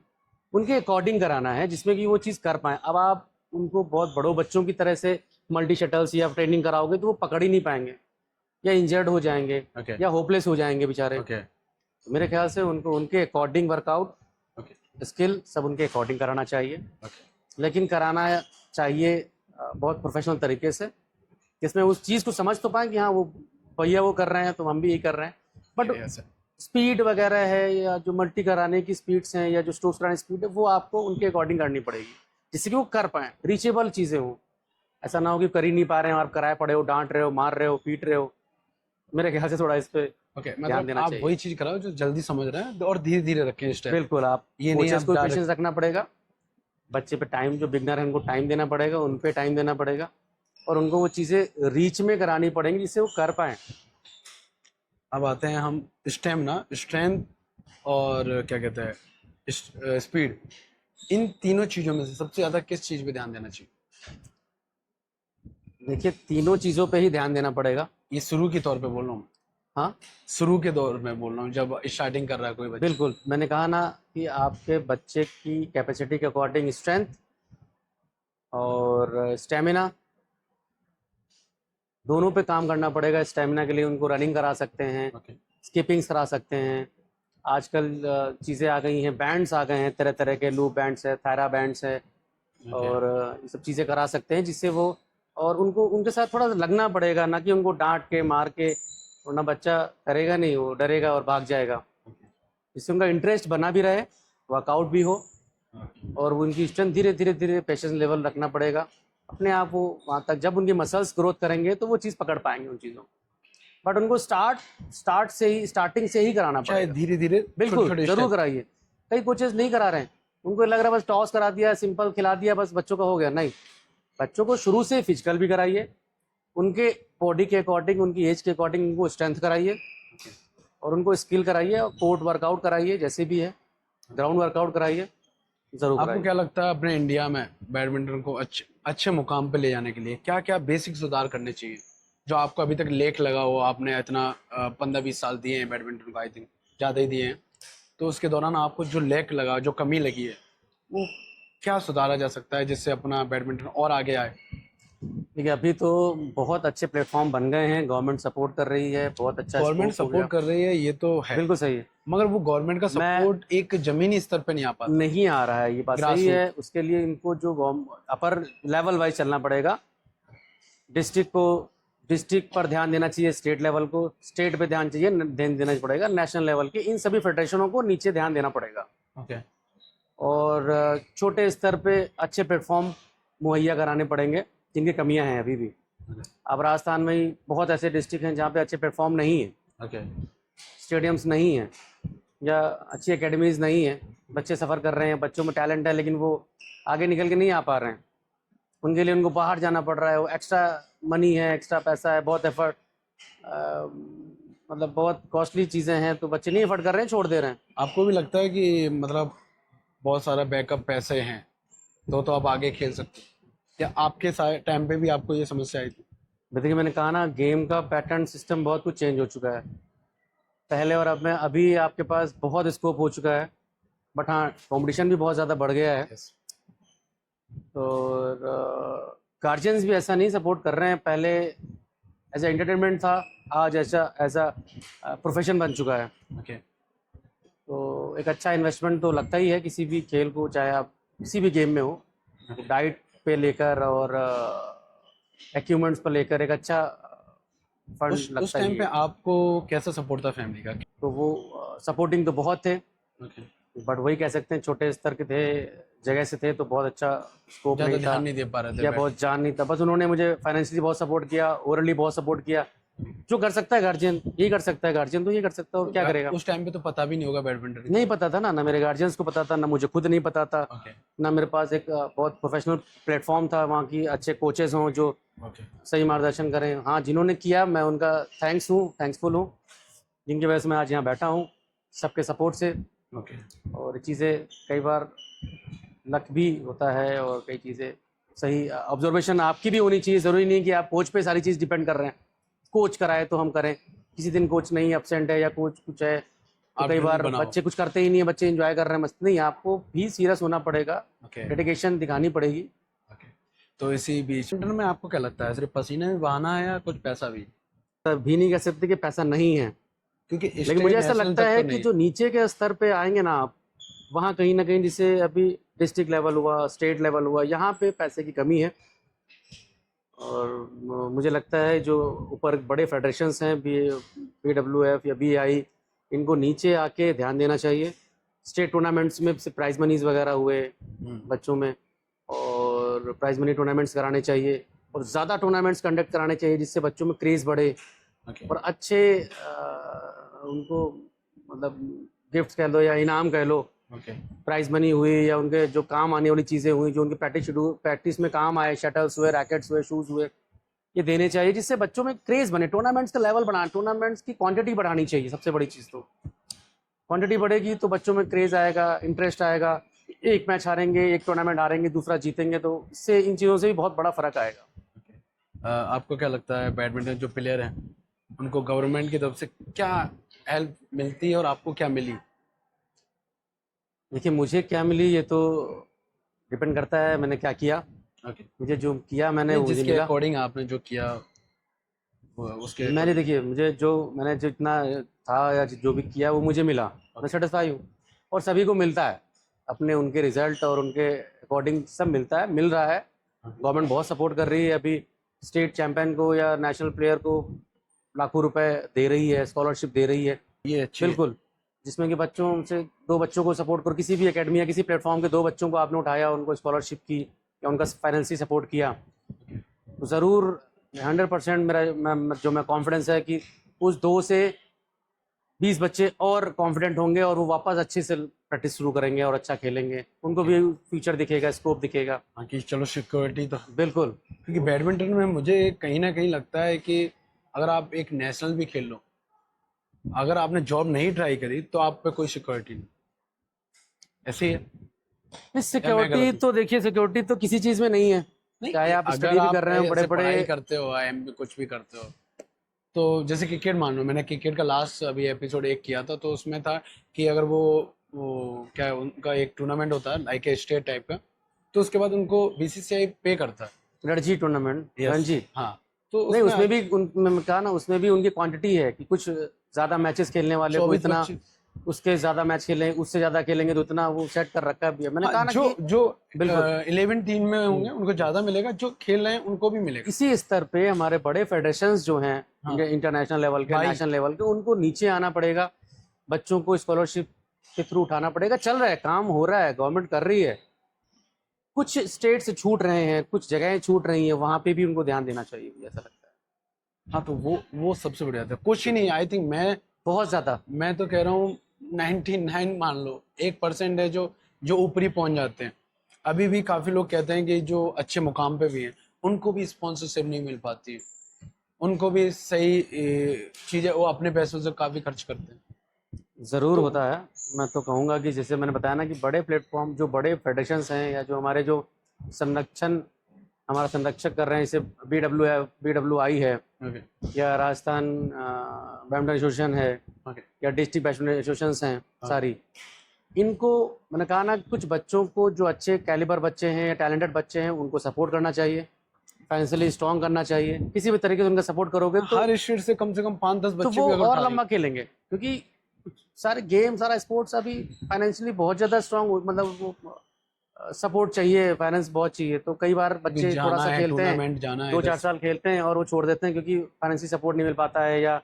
उनके अकॉर्डिंग कराना है जिसमें कि वो चीज़ कर पाएँ। अब आप उनको बहुत बड़ों बच्चों की तरह से मल्टी शटल्स या ट्रेनिंग कराओगे तो वो पकड़ ही नहीं पाएंगे, या इंजर्ड हो जाएंगे, ओके या होपलेस हो जाएंगे बेचारे। ओके तो मेरे ख्याल से उनको उनके अकॉर्डिंग वर्कआउट, ओके स्किल सब उनके अकॉर्डिंग कराना चाहिए, ओके लेकिन कराना चाहिए बहुत प्रोफेशनल तरीके से, जिसमें उस चीज़ को समझ तो पाएँ कि हाँ वो भैया वो कर रहे हैं तो हम भी यही कर रहे हैं। बट यस सर स्पीड वगैरह है या जो मल्टी कराने की स्पीड्स हैं या जो स्ट्रोक्स कराने की स्पीड है वो आपको उनके अकॉर्डिंग करनी पड़ेगी, जिससे कि वो कर पाएँ, रीचेबल चीज़ें हों। ऐसा ना हो कि कर ही नहीं पा रहे हैं और आप कराए पड़े हो, डांट रहे हो, मार रहे हो, पीट रहे हो। मेरे ख्याल से थोड़ा इस पे ओके ध्यान मतलब देना आप चाहिए। वही चीज कराओ जो जल्दी समझ रहे हैं और धीरे धीरे रखें स्टेप। बिल्कुल, आप ये नहीं कोचेस आप को डायरेक्ट पेशेंस रखना पड़ेगा, बच्चे पे टाइम, जो बिगनर है उनको टाइम देना पड़ेगा, उन पे टाइम देना पड़ेगा और उनको वो चीज़ें रीच में करानी पड़ेंगी जिससे वो कर पाएँ। अब आते हैं हम स्टेमिना, स्ट्रेंथ और क्या कहते हैं स्पीड। इन तीनों चीजों में से सबसे ज्यादा किस चीज पे ध्यान देना चाहिए? देखिए, तीनों चीज़ों पे ही ध्यान देना पड़ेगा। ये शुरू के तौर पे बोल रहा हूँ, हाँ, शुरू के दौर में बोल रहा हूँ, जब स्टार्टिंग कर रहा है कोई बच्चा। बिल्कुल, मैंने कहा ना कि आपके बच्चे की कैपेसिटी के अकॉर्डिंग स्ट्रेंथ और स्टेमिना, दोनों पे काम करना पड़ेगा। स्टेमिना के लिए उनको रनिंग करा सकते हैं, ओके स्किपिंग्स करा सकते हैं। आजकल चीज़ें आ गई हैं, बैंड्स आ गए हैं, तरह तरह के लूप बैंड्स है, थायरा बैंड्स है, और ये सब चीज़ें करा सकते हैं जिससे वो, और उनको उनके साथ थोड़ा सा लगना पड़ेगा, ना कि उनको डांट के मार के, वरना बच्चा करेगा नहीं, वो डरेगा और भाग जाएगा। जिससे उनका इंटरेस्ट बना भी रहे, वर्कआउट भी हो, और वो उनकी स्ट्रेंथ धीरे धीरे धीरे पेशेंस लेवल रखना पड़ेगा अपने आप। वो वहाँ तक जब उनकी मसल्स ग्रोथ करेंगे तो वो चीज़ पकड़ पाएंगे उन चीज़ों। बट उनको स्टार्टिंग से ही कराना चाहे पड़ेगा। धीरे धीरे बिल्कुल, जरूर कराइए। कई कोचेस नहीं करा रहे हैं, उनको लग रहा है बस टॉस करा दिया, सिंपल खिला दिया, बस बच्चों का हो गया। नहीं, बच्चों को शुरू से फिजिकल भी कराइए, उनके बॉडी के अकॉर्डिंग, उनकी एज के अकॉर्डिंग उनको स्ट्रेंथ कराइए, और उनको स्किल कराइए, और कोर्ट वर्कआउट कराइए, जैसे भी है ग्राउंड वर्कआउट कराइए, जरूर आपको कराइए। क्या लगता है अपने इंडिया में बैडमिंटन को अच्छे मुकाम पे ले जाने के लिए क्या क्या बेसिक सुधार करने चाहिए, जो आपको अभी तक लेख लगा हो? आपने इतना 15-20 साल दिए हैं बैडमिंटन को, आई थिंक ज़्यादा ही दिए हैं, तो उसके दौरान आपको जो लेख लगा, जो कमी लगी है, वो क्या सुधारा जा सकता है जिससे अपना बैडमिंटन और आगे आए? देखिए, अभी तो बहुत अच्छे प्लेटफॉर्म बन गए हैं, गवर्नमेंट सपोर्ट कर रही है, बहुत अच्छा गवर्नमेंट स्कोप हो गया। सपोर्ट कर रही है, ये तो है, बिल्कुल सही है। मगर वो गवर्नमेंट का मैं सपोर्ट एक जमीनी स्तर पे नहीं आ पाता। नहीं आ रहा है, ये बात ग्रास सही रूट। है। उसके लिए इनको जो अपर लेवल वाइज चलना पड़ेगा। डिस्ट्रिक्ट पर ध्यान देना चाहिए, स्टेट लेवल को स्टेट पे ध्यान देना पड़ेगा, नेशनल लेवल के इन सभी फेडरेशनों को नीचे ध्यान देना पड़ेगा, ओके और छोटे स्तर पे अच्छे प्लेटफॉर्म मुहैया कराने पड़ेंगे जिनकी कमियां हैं अभी भी। अब राजस्थान में ही बहुत ऐसे डिस्ट्रिक्ट हैं जहाँ पे अच्छे प्लेटफॉर्म नहीं है, ओके स्टेडियम्स नहीं हैं, या अच्छी एकेडमीज नहीं है। बच्चे सफ़र कर रहे हैं, बच्चों में टैलेंट है लेकिन वो आगे निकल के नहीं आ पा रहे हैं। उनके लिए उनको बाहर जाना पड़ रहा है, वो एक्स्ट्रा मनी है, एक्स्ट्रा पैसा है, बहुत एफर्ट, मतलब बहुत कॉस्टली चीज़ें हैं, तो बच्चे नहीं एफर्ट कर रहे हैं, छोड़ दे रहे हैं। आपको भी लगता है कि मतलब बहुत सारा बैकअप पैसे हैं तो आप आगे खेल सकते हैं? या आपके टाइम पे भी आपको ये समस्या आई थी? देखिए, मैंने कहा ना, गेम का पैटर्न सिस्टम बहुत कुछ चेंज हो चुका है पहले और अब में। अभी आपके पास बहुत स्कोप हो चुका है, बट हाँ, कंपटीशन भी बहुत ज़्यादा बढ़ गया है, Yes. और गार्जियंस भी ऐसा नहीं सपोर्ट कर रहे हैं। पहले एज एंटरटेनमेंट था, आज ऐसा प्रोफेशन बन चुका है। Okay. तो एक अच्छा इन्वेस्टमेंट तो लगता ही है किसी भी खेल को, चाहे आप किसी भी गेम में हो, डाइट पे लेकर और इक्विपमेंट्स पर लेकर एक अच्छा फंड उस लगता टाइम ही पे है। आपको कैसा सपोर्ट था फैमिली का? तो वो सपोर्टिंग तो बहुत थे, Okay. बट वही कह सकते हैं छोटे स्तर के थे, जगह से थे, तो बहुत अच्छा स्कोप ज़्यादा नहीं था, ध्यान नहीं दे पा रहे थे या बहुत जान नहीं था। बस उन्होंने मुझे फाइनेंशियली बहुत सपोर्ट किया, ओरली बहुत सपोर्ट किया, जो कर सकता है गार्जियन ये कर सकता है, गार्जियन तो ये कर सकता है, और क्या करेगा। उस टाइम पे तो पता भी नहीं होगा बैडमिंटन। नहीं पता था ना मेरे गार्जियंस को पता था, ना मुझे खुद नहीं पता था, ओके ना मेरे पास एक बहुत प्रोफेशनल प्लेटफॉर्म था वहाँ की अच्छे कोचेस हों जो ओके सही मार्गदर्शन करें। हाँ, जिन्होंने किया मैं उनका थैंक्सफुल हूँ, जिनकी वजह से मैं आज यहाँ बैठा हूँ, सबके सपोर्ट से। ओके। और चीज़ें कई बार लक भी होता है, और कई चीज़ें सही ऑब्जर्वेशन आपकी भी होनी चाहिए। ज़रूरी नहीं कि आप कोच पे सारी चीज़ डिपेंड कर रहे हैं, कोच कराए तो हम करें, किसी दिन कोच नहीं एब्सेंट है या कोच कुछ है तो आप कई ड्रिल बार बनाओ। बच्चे कुछ करते ही नहीं है, बच्चे एंजॉय कर रहे हैं, मस्त नहीं, आपको भी सीरियस होना पड़ेगा, ओके डेडिकेशन दिखानी पड़ेगी। ओके। तो इसी बीच बैडमिंटन में आपको क्या लगता है, सिर्फ पसीने में बहाना है या कुछ पैसा भी? तब भी नहीं कह सकते कि पैसा नहीं है, क्योंकि लेकिन मुझे स्टेट ऐसा नेशनल लगता तक है तो कि नहीं। जो नीचे के स्तर पे आएंगे ना आप, वहाँ कहीं ना कहीं, जैसे अभी डिस्ट्रिक्ट लेवल हुआ, स्टेट लेवल हुआ, यहाँ पे पैसे की कमी है। और मुझे लगता है जो ऊपर बड़े फेडरेशंस हैं, BWF या BI, इनको नीचे आके ध्यान देना चाहिए। स्टेट टूर्नामेंट्स में से प्राइज मनीज वगैरह हुए बच्चों में, और प्राइज मनी टूर्नामेंट्स कराने चाहिए, और ज़्यादा टूर्नामेंट्स कंडक्ट कराने चाहिए जिससे बच्चों में क्रेज़ बढ़े, ओके और अच्छे उनको मतलब गिफ्ट कह लो या इनाम कह लो, ओके प्राइज मनी हुई, या उनके जो काम आने वाली चीज़ें हुई जो उनके प्रैक्टिस में काम आए, शटल्स हुए, रैकेट्स हुए, शूज़ हुए, ये देने चाहिए जिससे बच्चों में क्रेज़ बने। टूर्नामेंट्स का लेवल बढ़ाना, टूर्नामेंट्स की क्वांटिटी बढ़ानी चाहिए, सबसे बड़ी चीज़ तो क्वांटिटी बढ़ेगी तो बच्चों में क्रेज़ आएगा, इंटरेस्ट आएगा। एक मैच हारेंगे, एक टूर्नामेंट हारेंगे, दूसरा जीतेंगे, तो इससे इन चीज़ों से भी बहुत बड़ा फ़र्क आएगा। ओके। आपको क्या लगता है बैडमिंटन जो प्लेयर हैं उनको गवर्नमेंट की तरफ से क्या हेल्प मिलती है और आपको क्या मिली? देखिए, मुझे क्या मिली ये तो डिपेंड करता है मैंने क्या किया। ओके। मुझे जो किया मैंने नहीं, वो मुझे जिसके मिला। अकॉर्डिंग आपने जो किया उसके मैंने, अकॉर्डिंग। देखिए, मैंने जो इतना था या जो भी किया वो मुझे मिला, मैं सेटिस्फाई हूँ। और सभी को मिलता है, अपने उनके रिजल्ट और उनके अकॉर्डिंग सब मिलता है, मिल रहा है। गवर्नमेंट बहुत सपोर्ट कर रही है, अभी स्टेट चैंपियन को या नेशनल प्लेयर को लाखों रुपए दे रही है, स्कॉलरशिप दे रही है। ये अच्छी है। बिल्कुल, जिसमें कि बच्चों से दो बच्चों को सपोर्ट करो, किसी भी एकेडमी या किसी प्लेटफॉर्म के दो बच्चों को आपने उठाया, उनको स्कॉलरशिप की या उनका फाइनेंशियली सपोर्ट किया, तो ज़रूर 100% जो मैं कॉन्फिडेंस है कि उस 2 से 20 बच्चे और कॉन्फिडेंट होंगे और वो वापस अच्छे से प्रैक्टिस शुरू करेंगे और अच्छा खेलेंगे, उनको भी फ्यूचर दिखेगा, स्कोप दिखेगा। हाँ कि चलो सिक्योरिटी तो, बिल्कुल। क्योंकि बैडमिंटन में मुझे कहीं ना कहीं लगता है कि अगर आप एक नेशनल भी खेल लो, अगर आपने जॉब नहीं ट्राई करी तो आप पे कोई सिक्योरिटी नहीं। ऐसे ही है या मैं सिक्योरिटी गलत हूँ? तो देखिए, सिक्योरिटी तो किसी चीज़ में नहीं है, नहीं, चाहे आप अगर स्टडी भी आप कर रहे हो, बड़े ऐसे बड़े। पढ़ाई करते हो, IIM भी कुछ भी करते हो, तो जैसे क्रिकेट मान लो, मैंने क्रिकेट का लास्ट अभी एपिसोड 1 किया था, तो उसमें था कि अगर वो क्या है, उनका एक टूर्नामेंट होता है लाइक ए स्टेट टाइप का, तो उसके बाद उनको BCCI पे करता है। Ranji tournament, yes. रणजी। हाँ, तो नहीं, उसमें उसमें भी मैंने कहा ना, उसमें भी उनकी क्वांटिटी है कि कुछ ज़्यादा मैचेस खेलने वाले को 24 इतना, 25। उसके ज़्यादा मैच खेलें, उससे ज़्यादा खेलेंगे तो उतना वो सेट कर रखा है। मैंने हाँ, कहा ना जो कि जो बिल्कुल 11 टीम में होंगे उनको ज्यादा मिलेगा, जो खेल रहे हैं उनको भी मिलेगा। इसी स्तर पे हमारे बड़े फेडरेशंस जो हैं, हाँ इंटरनेशनल लेवल के, भाई। नेशनल लेवल के, उनको नीचे आना पड़ेगा, बच्चों को स्कॉलरशिप के थ्रू उठाना पड़ेगा। चल रहा है, काम हो रहा है, गवर्नमेंट कर रही है। कुछ स्टेट से छूट रहे हैं, कुछ जगहें छूट रही हैं, वहाँ पे भी उनको ध्यान देना चाहिए, मुझे ऐसा लगता है। हाँ, तो वो सबसे बढ़िया था, कुछ ही नहीं। आई थिंक बहुत ज़्यादा। मैं तो कह रहा हूँ 99 मान लो, 1% है जो ऊपरी पहुंच जाते हैं। अभी भी काफी लोग कहते हैं कि जो अच्छे मुकाम पे भी हैं उनको भी स्पॉन्सरशिप नहीं मिल पाती है, उनको भी सही चीजें वो अपने पैसों से काफी खर्च करते हैं। ज़रूर तो होता है। मैं तो कहूँगा कि जैसे मैंने बताया ना कि बड़े प्लेटफॉर्म, जो बड़े फेडरेशंस हैं, या जो हमारे जो संरक्षण, हमारा संरक्षक कर रहे हैं, जैसे BWI है, ओके या राजस्थान बैडमिंटन एसोसिएशन है, ओके या डिस्ट्रिक्ट बैडमिंटन एसोसिएशंस हैं सारी, इनको मैंने कहा ना, कुछ बच्चों को जो अच्छे कैलिबर बच्चे हैं या टैलेंटेड बच्चे हैं उनको सपोर्ट करना चाहिए, फाइनेंशियली स्ट्रॉन्ग करना चाहिए। किसी भी तरीके से उनका सपोर्ट करोगे तो हर स्टेट से कम 5-10 तो बच्चे वो भी अगर और उठा लंबा खेलेंगे, क्योंकि सारे गेम, सारा स्पोर्ट्स अभी फाइनेंशियली बहुत ज़्यादा स्ट्रॉन्ग, मतलब वो सपोर्ट चाहिए, फाइनेंस बहुत चाहिए। तो कई बार लेंगे, बच्चे थोड़ा जाना सा है खेलते हैं, टूर्नामेंट, जाना है 2-4 इधर। साल खेलते हैं और वो छोड़ देते हैं, क्योंकि फाइनेंशियल सपोर्ट नहीं मिल पाता है या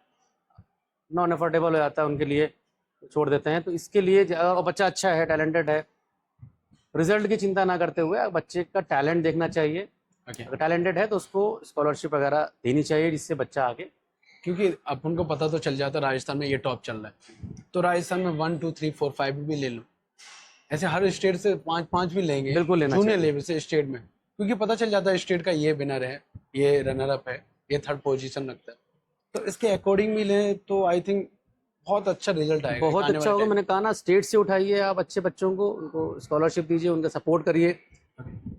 नॉन अफोर्डेबल हो जाता है उनके लिए, छोड़ देते हैं। तो इसके लिए और बच्चा अच्छा है, टैलेंटेड है, रिजल्ट की चिंता ना करते हुए बच्चे का टैलेंट देखना चाहिए। ओके अगर टैलेंटेड है तो उसको स्कॉलरशिप वगैरह देनी चाहिए, जिससे बच्चा आगे क्योंकि अपन को पता तो चल जाता है राजस्थान में ये टॉप चल रहा है, तो राजस्थान में 1 2 3 4 5 भी ले लो, ऐसे हर स्टेट से 5 5 भी लेंगे बिल्कुल लेना जूनियर चाहिए। लेवल से स्टेट में, क्योंकि पता चल जाता है स्टेट का ये विनर है, ये रनर अप है, ये थर्ड पोजीशन रखता है, तो इसके अकॉर्डिंग भी लें तो आई थिंक बहुत अच्छा रिजल्ट आएगा एक बहुत आने अच्छा वाले होगा। टाइम मैंने कहा ना, स्टेट से उठाइए आप अच्छे बच्चों को, उनको स्कॉलरशिप दीजिए, उनका सपोर्ट करिए,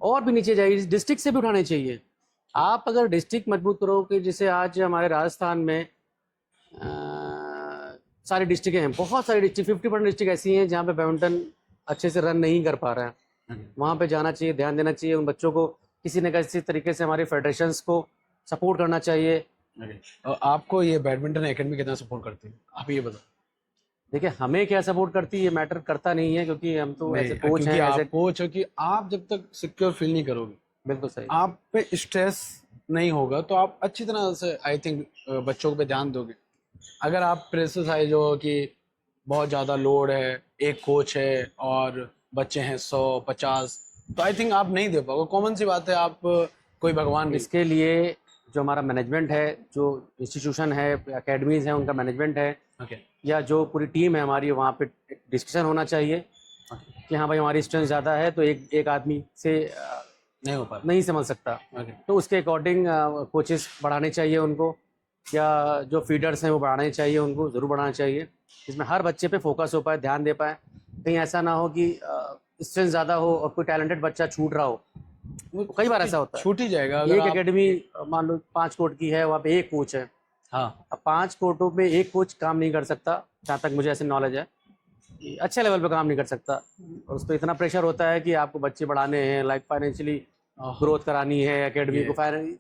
और भी नीचे जाइए, डिस्ट्रिक्ट से भी उठाने चाहिए। आप अगर डिस्ट्रिक्ट मजबूत करोगे, जैसे आज हमारे राजस्थान में सारी डिस्ट्रिक्टें हैं, बहुत सारी डिस्ट्रिक्ट, 50% डिस्ट्रिक्ट ऐसी हैं जहाँ पे बैडमिंटन अच्छे से रन नहीं कर पा रहे हैं। वहाँ पे जाना चाहिए, ध्यान देना चाहिए उन बच्चों को, किसी न किसी तरीके से हमारे फेडरेशंस को सपोर्ट करना चाहिए। और आपको ये बैडमिंटन एकेडमी कितना सपोर्ट करती है, आप ये बताओ। देखिए, हमें क्या सपोर्ट करती है ये मैटर करता नहीं है, क्योंकि हम तो नहीं, एज ए कोच क्योंकि हैं, आप एज ए। कोच हो, कि आप जब तक सिक्योर फील नहीं करोगे, बिल्कुल सही। आप पे स्ट्रेस नहीं होगा, तो आप अच्छी तरह से आई थिंक बच्चों पे ध्यान दोगे। अगर आप प्रेशराइज हो कि बहुत ज़्यादा लोड है, एक कोच है और बच्चे हैं 100 50, तो आई थिंक आप नहीं दे पाओगे, कॉमन सी बात है, आप कोई भगवान नहीं। इसके लिए जो हमारा मैनेजमेंट है, जो इंस्टीट्यूशन है, एकेडमीज हैं, उनका मैनेजमेंट है, ओके या जो पूरी टीम है हमारी, वहाँ पे डिस्कशन होना चाहिए कि हाँ भाई हमारी स्ट्रेंथ ज़्यादा है, तो एक आदमी से नहीं हो पा नहीं समझ सकता, ओके तो उसके अकॉर्डिंग कोचेस बढ़ाने चाहिए उनको, या जो फीडर्स हैं वो बढ़ाने चाहिए, उनको ज़रूर बढ़ाना चाहिए, जिसमें हर बच्चे पे फोकस हो पाए, ध्यान दे पाए। कहीं ऐसा ना हो कि स्ट्रेंथ ज़्यादा हो और कोई टैलेंटेड बच्चा छूट रहा हो, तो कई बार ऐसा होता है। छूट ही जाएगा अगर एक आप। एकेडमी मान लो 5 कोर्ट की है, वहाँ पे एक कोच है। हाँ अब 5 कोर्टों पे एक कोच काम नहीं कर सकता, जहाँ तक मुझे ऐसे नॉलेज है, अच्छे लेवल पे काम नहीं कर सकता, और उस पर इतना प्रेशर होता है कि आपको बच्चे बढ़ाने हैं, लाइक फाइनेंशियली ग्रोथ करानी है एकेडमी को,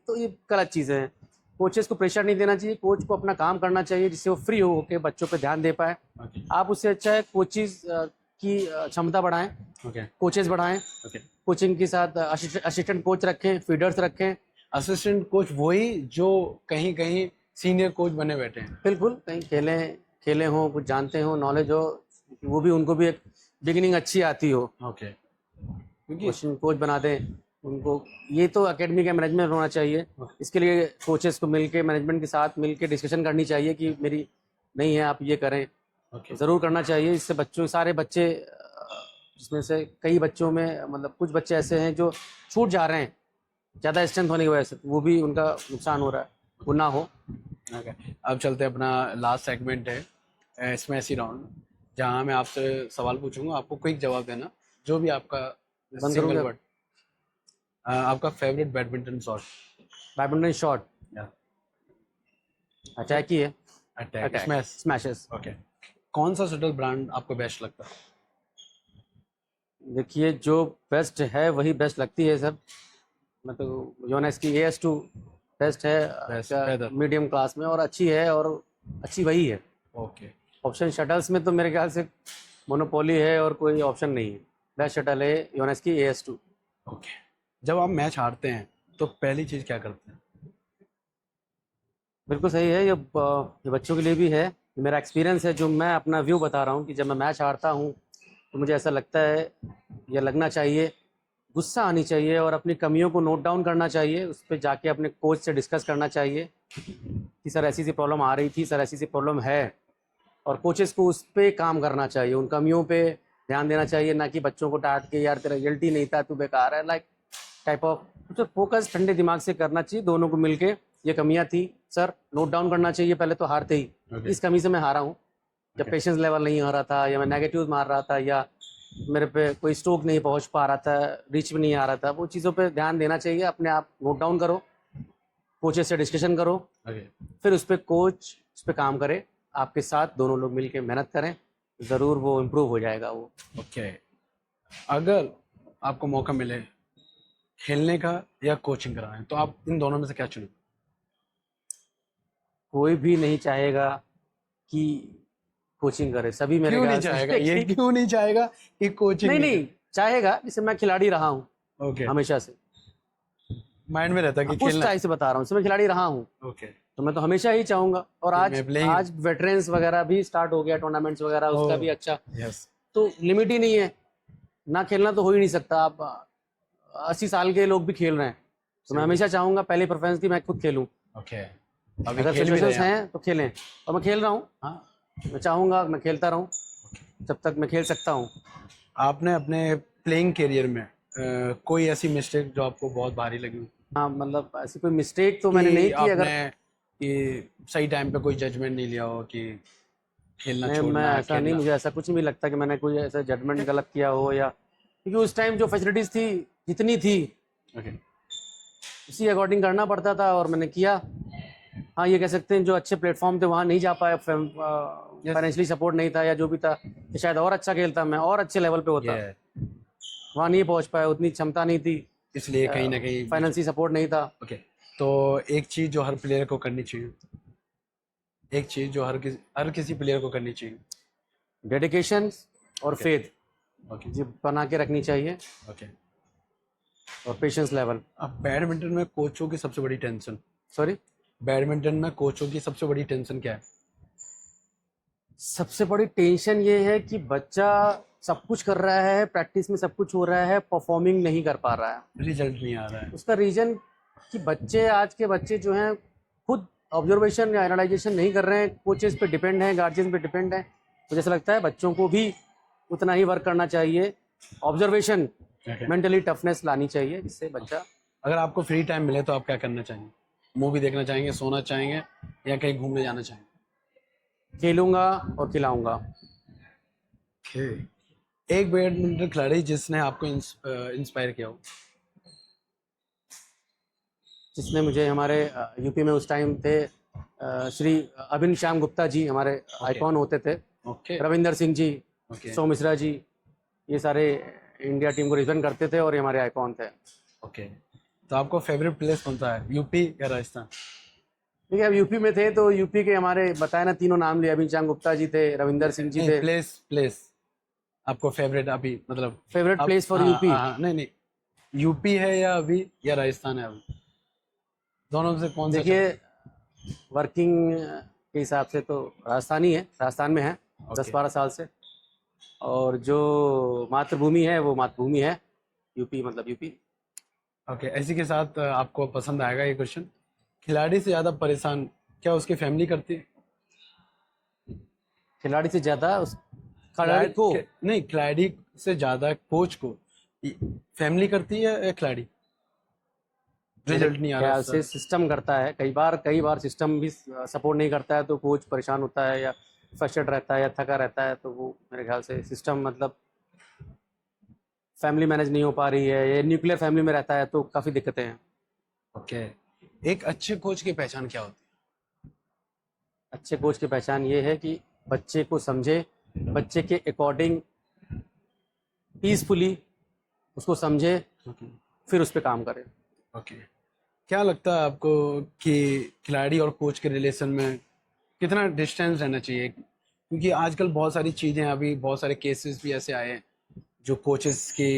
तो ये गलत चीज़ें हैं। कोचेस को प्रेशर नहीं देना चाहिए, कोच को अपना काम करना चाहिए, जिससे वो फ्री होकर बच्चों पे ध्यान दे पाए। ओके आप उससे अच्छा है कोचेस की क्षमता बढ़ाएं, ओके कोचेस बढ़ाएं, ओके। कोचिंग के साथ असिस्टेंट कोच रखें, फीडर्स रखें। असिस्टेंट कोच वही जो कहीं कहीं सीनियर कोच बने बैठे हैं। बिल्कुल, कहीं खेले हों, कुछ जानते हो, नॉलेज हो, वो भी, उनको भी एक बिगिनिंग अच्छी आती हो, ओके, क्योंकि क्वेश्चन कोच बना दें उनको। ये तो एकेडमी का मैनेजमेंट होना चाहिए। इसके लिए कोचेस को मिलके, मैनेजमेंट के साथ मिलके डिस्कशन करनी चाहिए कि मेरी नहीं है, आप ये करें, ओके ज़रूर करना चाहिए। इससे बच्चों, सारे बच्चे, जिसमें से कई बच्चों में, मतलब कुछ बच्चे ऐसे हैं जो छूट जा रहे हैं ज़्यादा स्ट्रेंथ होने की वजह से, तो वो भी उनका नुकसान हो रहा है, वो ना हो। ओके। अब चलते हैं, अपना लास्ट सेगमेंट है स्मैशी राउंड, जहाँ मैं आपसे सवाल पूछूंगा, आपको क्विक जवाब देना, जो भी आपका बंद सिंगल करूँगा। वर्ड। आपका favourite badminton shot. Badminton shot attack ही है, attack attack, smash. Smashes. Okay. कौन सा शटल ब्रांड आपको बेस्ट लगता है? देखिए, जो बेस्ट है वही बेस्ट लगती है सब। मतलब योनेक्स की AS2 बेस्ट Best, है better. मीडियम क्लास में, और अच्छी है, और अच्छी वही है। ओके ऑप्शन शटल्स में तो मेरे ख्याल से मोनोपोली है, और कोई ऑप्शन नहीं है। बेस्ट शटल है योनेक्स की AS2। ओके। जब आप मैच हारते हैं तो पहली चीज़ क्या करते हैं? बिल्कुल सही है, ये बच्चों के लिए भी है, मेरा एक्सपीरियंस है, जो मैं अपना व्यू बता रहा हूँ कि जब मैं मैच हारता हूँ तो मुझे ऐसा लगता है, या लगना चाहिए, गुस्सा आनी चाहिए, और अपनी कमियों को नोट डाउन करना चाहिए, उस पर जाके अपने कोच से डिस्कस करना चाहिए कि सर ऐसी सी प्रॉब्लम आ रही थी, सर ऐसी सी प्रॉब्लम है, और कोचेस को उस पर काम करना चाहिए, उन कमियों पे ध्यान देना चाहिए, ना कि बच्चों को डांट के यार तेरा रिजल्ट ही नहीं था, तू बेकार है, लाइक टाइप ऑफ। तो फोकस ठंडे दिमाग से करना चाहिए, दोनों को मिलके, ये कमियां थी सर, नोट डाउन करना चाहिए पहले तो हारते ही, इस कमी से मैं हारा हूँ, जब पेशेंस लेवल नहीं हो रहा था, या मैं नेगेटिव मार रहा था, या मेरे पे कोई स्ट्रोक नहीं पहुंच पा रहा था, रीच में नहीं आ रहा था, वो चीज़ों पे ध्यान देना चाहिए। अपने आप नोट डाउन करो, कोचेस से डिस्कशन करो, ओके फिर उस पर कोच उस पर काम करे, आपके साथ दोनों लोग मिलके मेहनत करें, ज़रूर वो इम्प्रूव हो जाएगा वो। ओके। अगर आपको मौका मिले खेलने का या कोचिंग कराने, तो आप इन दोनों में से क्या चुनेंगे? कोई भी नहीं चाहेगा कि कोचिंग करे, सभी मेरे क्यों नहीं ख्याल से चाहेगा, ये क्यों नहीं चाहेगा कि कोचिंग नहीं नहीं चाहेगा, जैसे मैं खिलाड़ी रहा हूँ ओके, हमेशा से, माइंड में रहता है कि उस खेलना। टाइप से बता रहा हूँ, जैसे मैं खिलाड़ी रहा हूँ, ओके तो मैं तो हमेशा ही चाहूंगा। और कि आज मैं playing- आज वेटरन्स वगैरह भी स्टार्ट हो गया, टूर्नामेंट्स वगैरह, उसका ओह, भी अच्छा, यस तो लिमिट ही नहीं है, ना खेलना तो हो ही नहीं सकता। आप 80 साल के लोग भी खेल रहे हैं, तो मैं हमेशा चाहूंगा पहले प्रेफरेंस की मैं खुद खेलूं। ओके। अभी अगर खेल भी रहे सिचुएशंस हैं हैं तो खेलें, और मैं खेल रहा हूँ। हाँ। मैं चाहूँगा मैं खेलता रहूँ जब तक मैं खेल सकता हूँ। आपने अपने प्लेइंग करियर में कोई ऐसी मिस्टेक जो आपको बहुत भारी लगी हो हाँ, मतलब ऐसी कोई मिस्टेक तो मैंने कि नहीं की। आपने अगर कि सही टाइम पे कोई जजमेंट नहीं लिया हो कि खेलना नहीं, मैं छोड़ना है ऐसा नहीं, खेलना? मुझे ऐसा कुछ नहीं लगता कि मैंने कोई ऐसा जजमेंट गलत किया हो, या क्योंकि उस टाइम जो फैसिलिटीज़ थी जितनी थी ओके उसी अकॉर्डिंग करना पड़ता था और मैंने किया। हाँ, ये कह सकते हैं जो अच्छे प्लेटफॉर्म थे वहाँ नहीं जा पाया, यस फाइनेंशियली सपोर्ट नहीं था या जो भी था, कि शायद और अच्छा खेलता मैं और अच्छे लेवल पे होता, ये वहाँ नहीं पहुँच पाया, उतनी क्षमता नहीं थी, इसलिए कहीं ना कहीं फाइनेंशियली सपोर्ट नहीं था। ओके। तो एक चीज जो हर प्लेयर को करनी चाहिए, एक चीज जो हर किसी प्लेयर को करनी चाहिए। डेडिकेशन और ओके फेथ ओके जी बना के रखनी चाहिए, ओके। और पेशेंस लेवल। अब बैडमिंटन में कोचों की सबसे बड़ी टेंशन, सॉरी, बैडमिंटन में कोचों की सबसे बड़ी टेंशन क्या है? सबसे बड़ी टेंशन ये है कि बच्चा सब कुछ कर रहा है, प्रैक्टिस में सब कुछ हो रहा है, परफॉर्मिंग नहीं कर पा रहा है। रिजल्ट नहीं आ रहा है। उसका रीज़न कि बच्चे, आज के बच्चे जो हैं खुद ऑब्जर्वेशन या एनालाइजेशन नहीं कर रहे हैं, कोचेस पे डिपेंड हैं, गार्जियन पे डिपेंड है। मुझे ऐसा लगता है बच्चों को भी उतना ही वर्क करना चाहिए, ऑब्जर्वेशन, Okay. मेंटली टफनेस लानी चाहिए, जिससे बच्चा। अगर आपको फ्री टाइम मिले तो आप क्या करना चाहेंगे? मूवी देखना चाहेंगे, सोना चाहेंगे, या कहीं घूमने जाना चाहेंगे? खेलूंगा और खिलाऊंगा। एक बैडमिंटन खिलाड़ी जिसने आपको इंस्पायर किया हो। जिसने मुझे, हमारे यूपी में उस टाइम थे श्री अभिन श्याम गुप्ता जी हमारे आइकॉन होते थे। ओके रविंदर सिंह जी, ओके सौ मिश्रा जी, ये सारे इंडिया टीम को रिप्रेजेंट करते थे और ये हमारे आइकॉन थे। ओके। तो आपको फेवरेट प्लेस कौन सा है, यूपी या राजस्थान? देखिए, अब यूपी में थे तो यूपी के हमारे बताए ना, तीनों नाम लिए, अभिन श्याम गुप्ता जी थे, रविंदर सिंह जी नहीं, थे। प्लेस प्लेस आपको फेवरेट अभी मतलब फेवरेट प्लेस फॉर हाँ, यूपी? हाँ, नहीं नहीं, यूपी है या अभी या राजस्थान है अभी, दोनों में से कौन सा? देखिए, वर्किंग के हिसाब से तो राजस्थान ही है, राजस्थान में है 10-12 साल से। और जो मातृभूमि है वो मातृभूमि है यूपी, मतलब यूपी। ओके, इसी के साथ आपको पसंद आएगा ये क्वेश्चन। खिलाड़ी से ज़्यादा परेशान क्या उसकी फैमिली करती है? खिलाड़ी से ज़्यादा उस खिलाड़ी को, नहीं, खिलाड़ी से ज़्यादा कोच को फैमिली करती है या खिलाड़ी? रिजल्ट नहीं आ ख्याल रहा से सर। सिस्टम करता है। कई बार सिस्टम भी सपोर्ट नहीं करता है तो कोच परेशान होता है, या फ्रस्ट्रेट रहता है, या थका रहता है, तो वो मेरे ख्याल से सिस्टम, मतलब फैमिली मैनेज नहीं हो पा रही है, या न्यूक्लियर फैमिली में रहता है तो काफ़ी दिक्कतें हैं। ओके। एक अच्छे कोच की पहचान क्या होती अच्छे कोच की पहचान ये है कि बच्चे को समझे, बच्चे के अकॉर्डिंग पीसफुली उसको समझे, है? ओके फिर उस पर काम करे। ओके। क्या लगता है आपको कि खिलाड़ी और कोच के रिलेशन में कितना डिस्टेंस रहना चाहिए? क्योंकि आजकल बहुत सारी चीज़ें, अभी बहुत सारे केसेस भी ऐसे आए हैं जो कोचेस की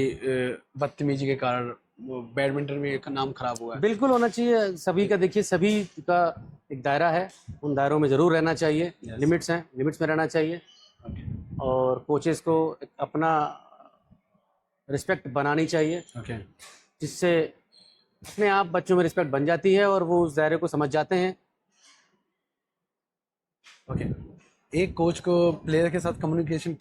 बदतमीजी के कारण वो बैडमिंटन में एक नाम खराब हुआ है। बिल्कुल होना चाहिए सभी का। देखिए, सभी का एक दायरा है, उन दायरों में ज़रूर रहना चाहिए। Yes. लिमिट्स हैं, लिमिट्स में रहना चाहिए, ओके और कोचेस को अपना रिस्पेक्ट बनानी चाहिए, ओके जिससे अपने आप बच्चों में रिस्पेक्ट बन जाती है और वो उस दायरे को समझ जाते हैं। ओके। एक कोच को प्लेयर के साथ कम्युनिकेशन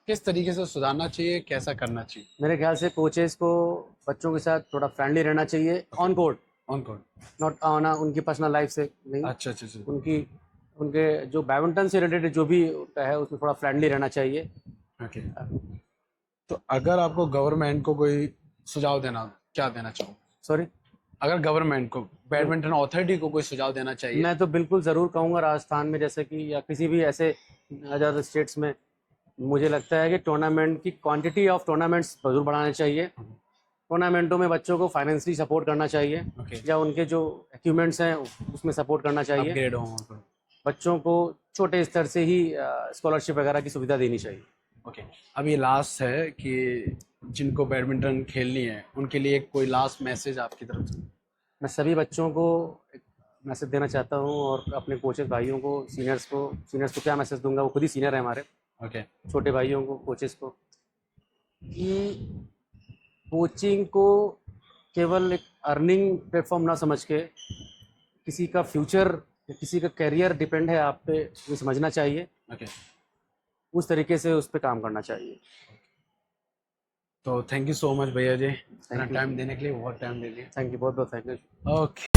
किस तरीके से सुधारना चाहिए, कैसा करना चाहिए? मेरे ख्याल से कोचेस को बच्चों के साथ थोड़ा फ्रेंडली रहना चाहिए, on court, on court. Not आना उनकी पर्सनल लाइफ से नहीं। अच्छा अच्छा अच्छा। उनकी उनके जो बैडमिंटन से रिलेटेड जो भी उनका है उसमें थोड़ा फ्रेंडली रहना चाहिए। ओके। तो अगर आपको गवर्नमेंट को कोई सुझाव देना, क्या देना चाहो? सॉरी, अगर गवर्नमेंट को, बैडमिंटन अथॉरिटी को कोई सुझाव देना चाहिए? मैं तो बिल्कुल ज़रूर कहूँगा, राजस्थान में जैसे कि, या किसी भी ऐसे अदर स्टेट्स में, मुझे लगता है कि टूर्नामेंट की क्वांटिटी ऑफ टूर्नामेंट्स ज़रूर बढ़ाने चाहिए। टूर्नामेंटों में बच्चों को फाइनेंशियली सपोर्ट करना चाहिए, ओके। या उनके जो इक्विपमेंट्स हैं उसमें सपोर्ट करना चाहिए। अपग्रेड हो वहाँ पर। बच्चों को छोटे स्तर से ही स्कॉलरशिप वगैरह की सुविधा देनी चाहिए। ओके। अब ये लास्ट है कि जिनको बैडमिंटन खेलनी है उनके लिए कोई लास्ट मैसेज आपकी तरफ से? मैं सभी बच्चों को एक मैसेज देना चाहता हूँ, और अपने कोचेस भाइयों को, सीनियर्स को क्या मैसेज दूंगा, वो खुद ही सीनियर है हमारे, ओके छोटे भाइयों को, कोचेस को, कि कोचिंग को केवल एक अर्निंग प्लेटफॉर्म ना समझ के किसी का फ्यूचर कि किसी का करियर डिपेंड है आप पे, ये समझना चाहिए, ओके। उस तरीके से उस पर काम करना चाहिए। तो थैंक यू सो मच भैया जी, अपना थैंक यू, टाइम देने के लिए, बहुत टाइम दे दिया। थैंक यू, बहुत बहुत थैंक यू। ओके।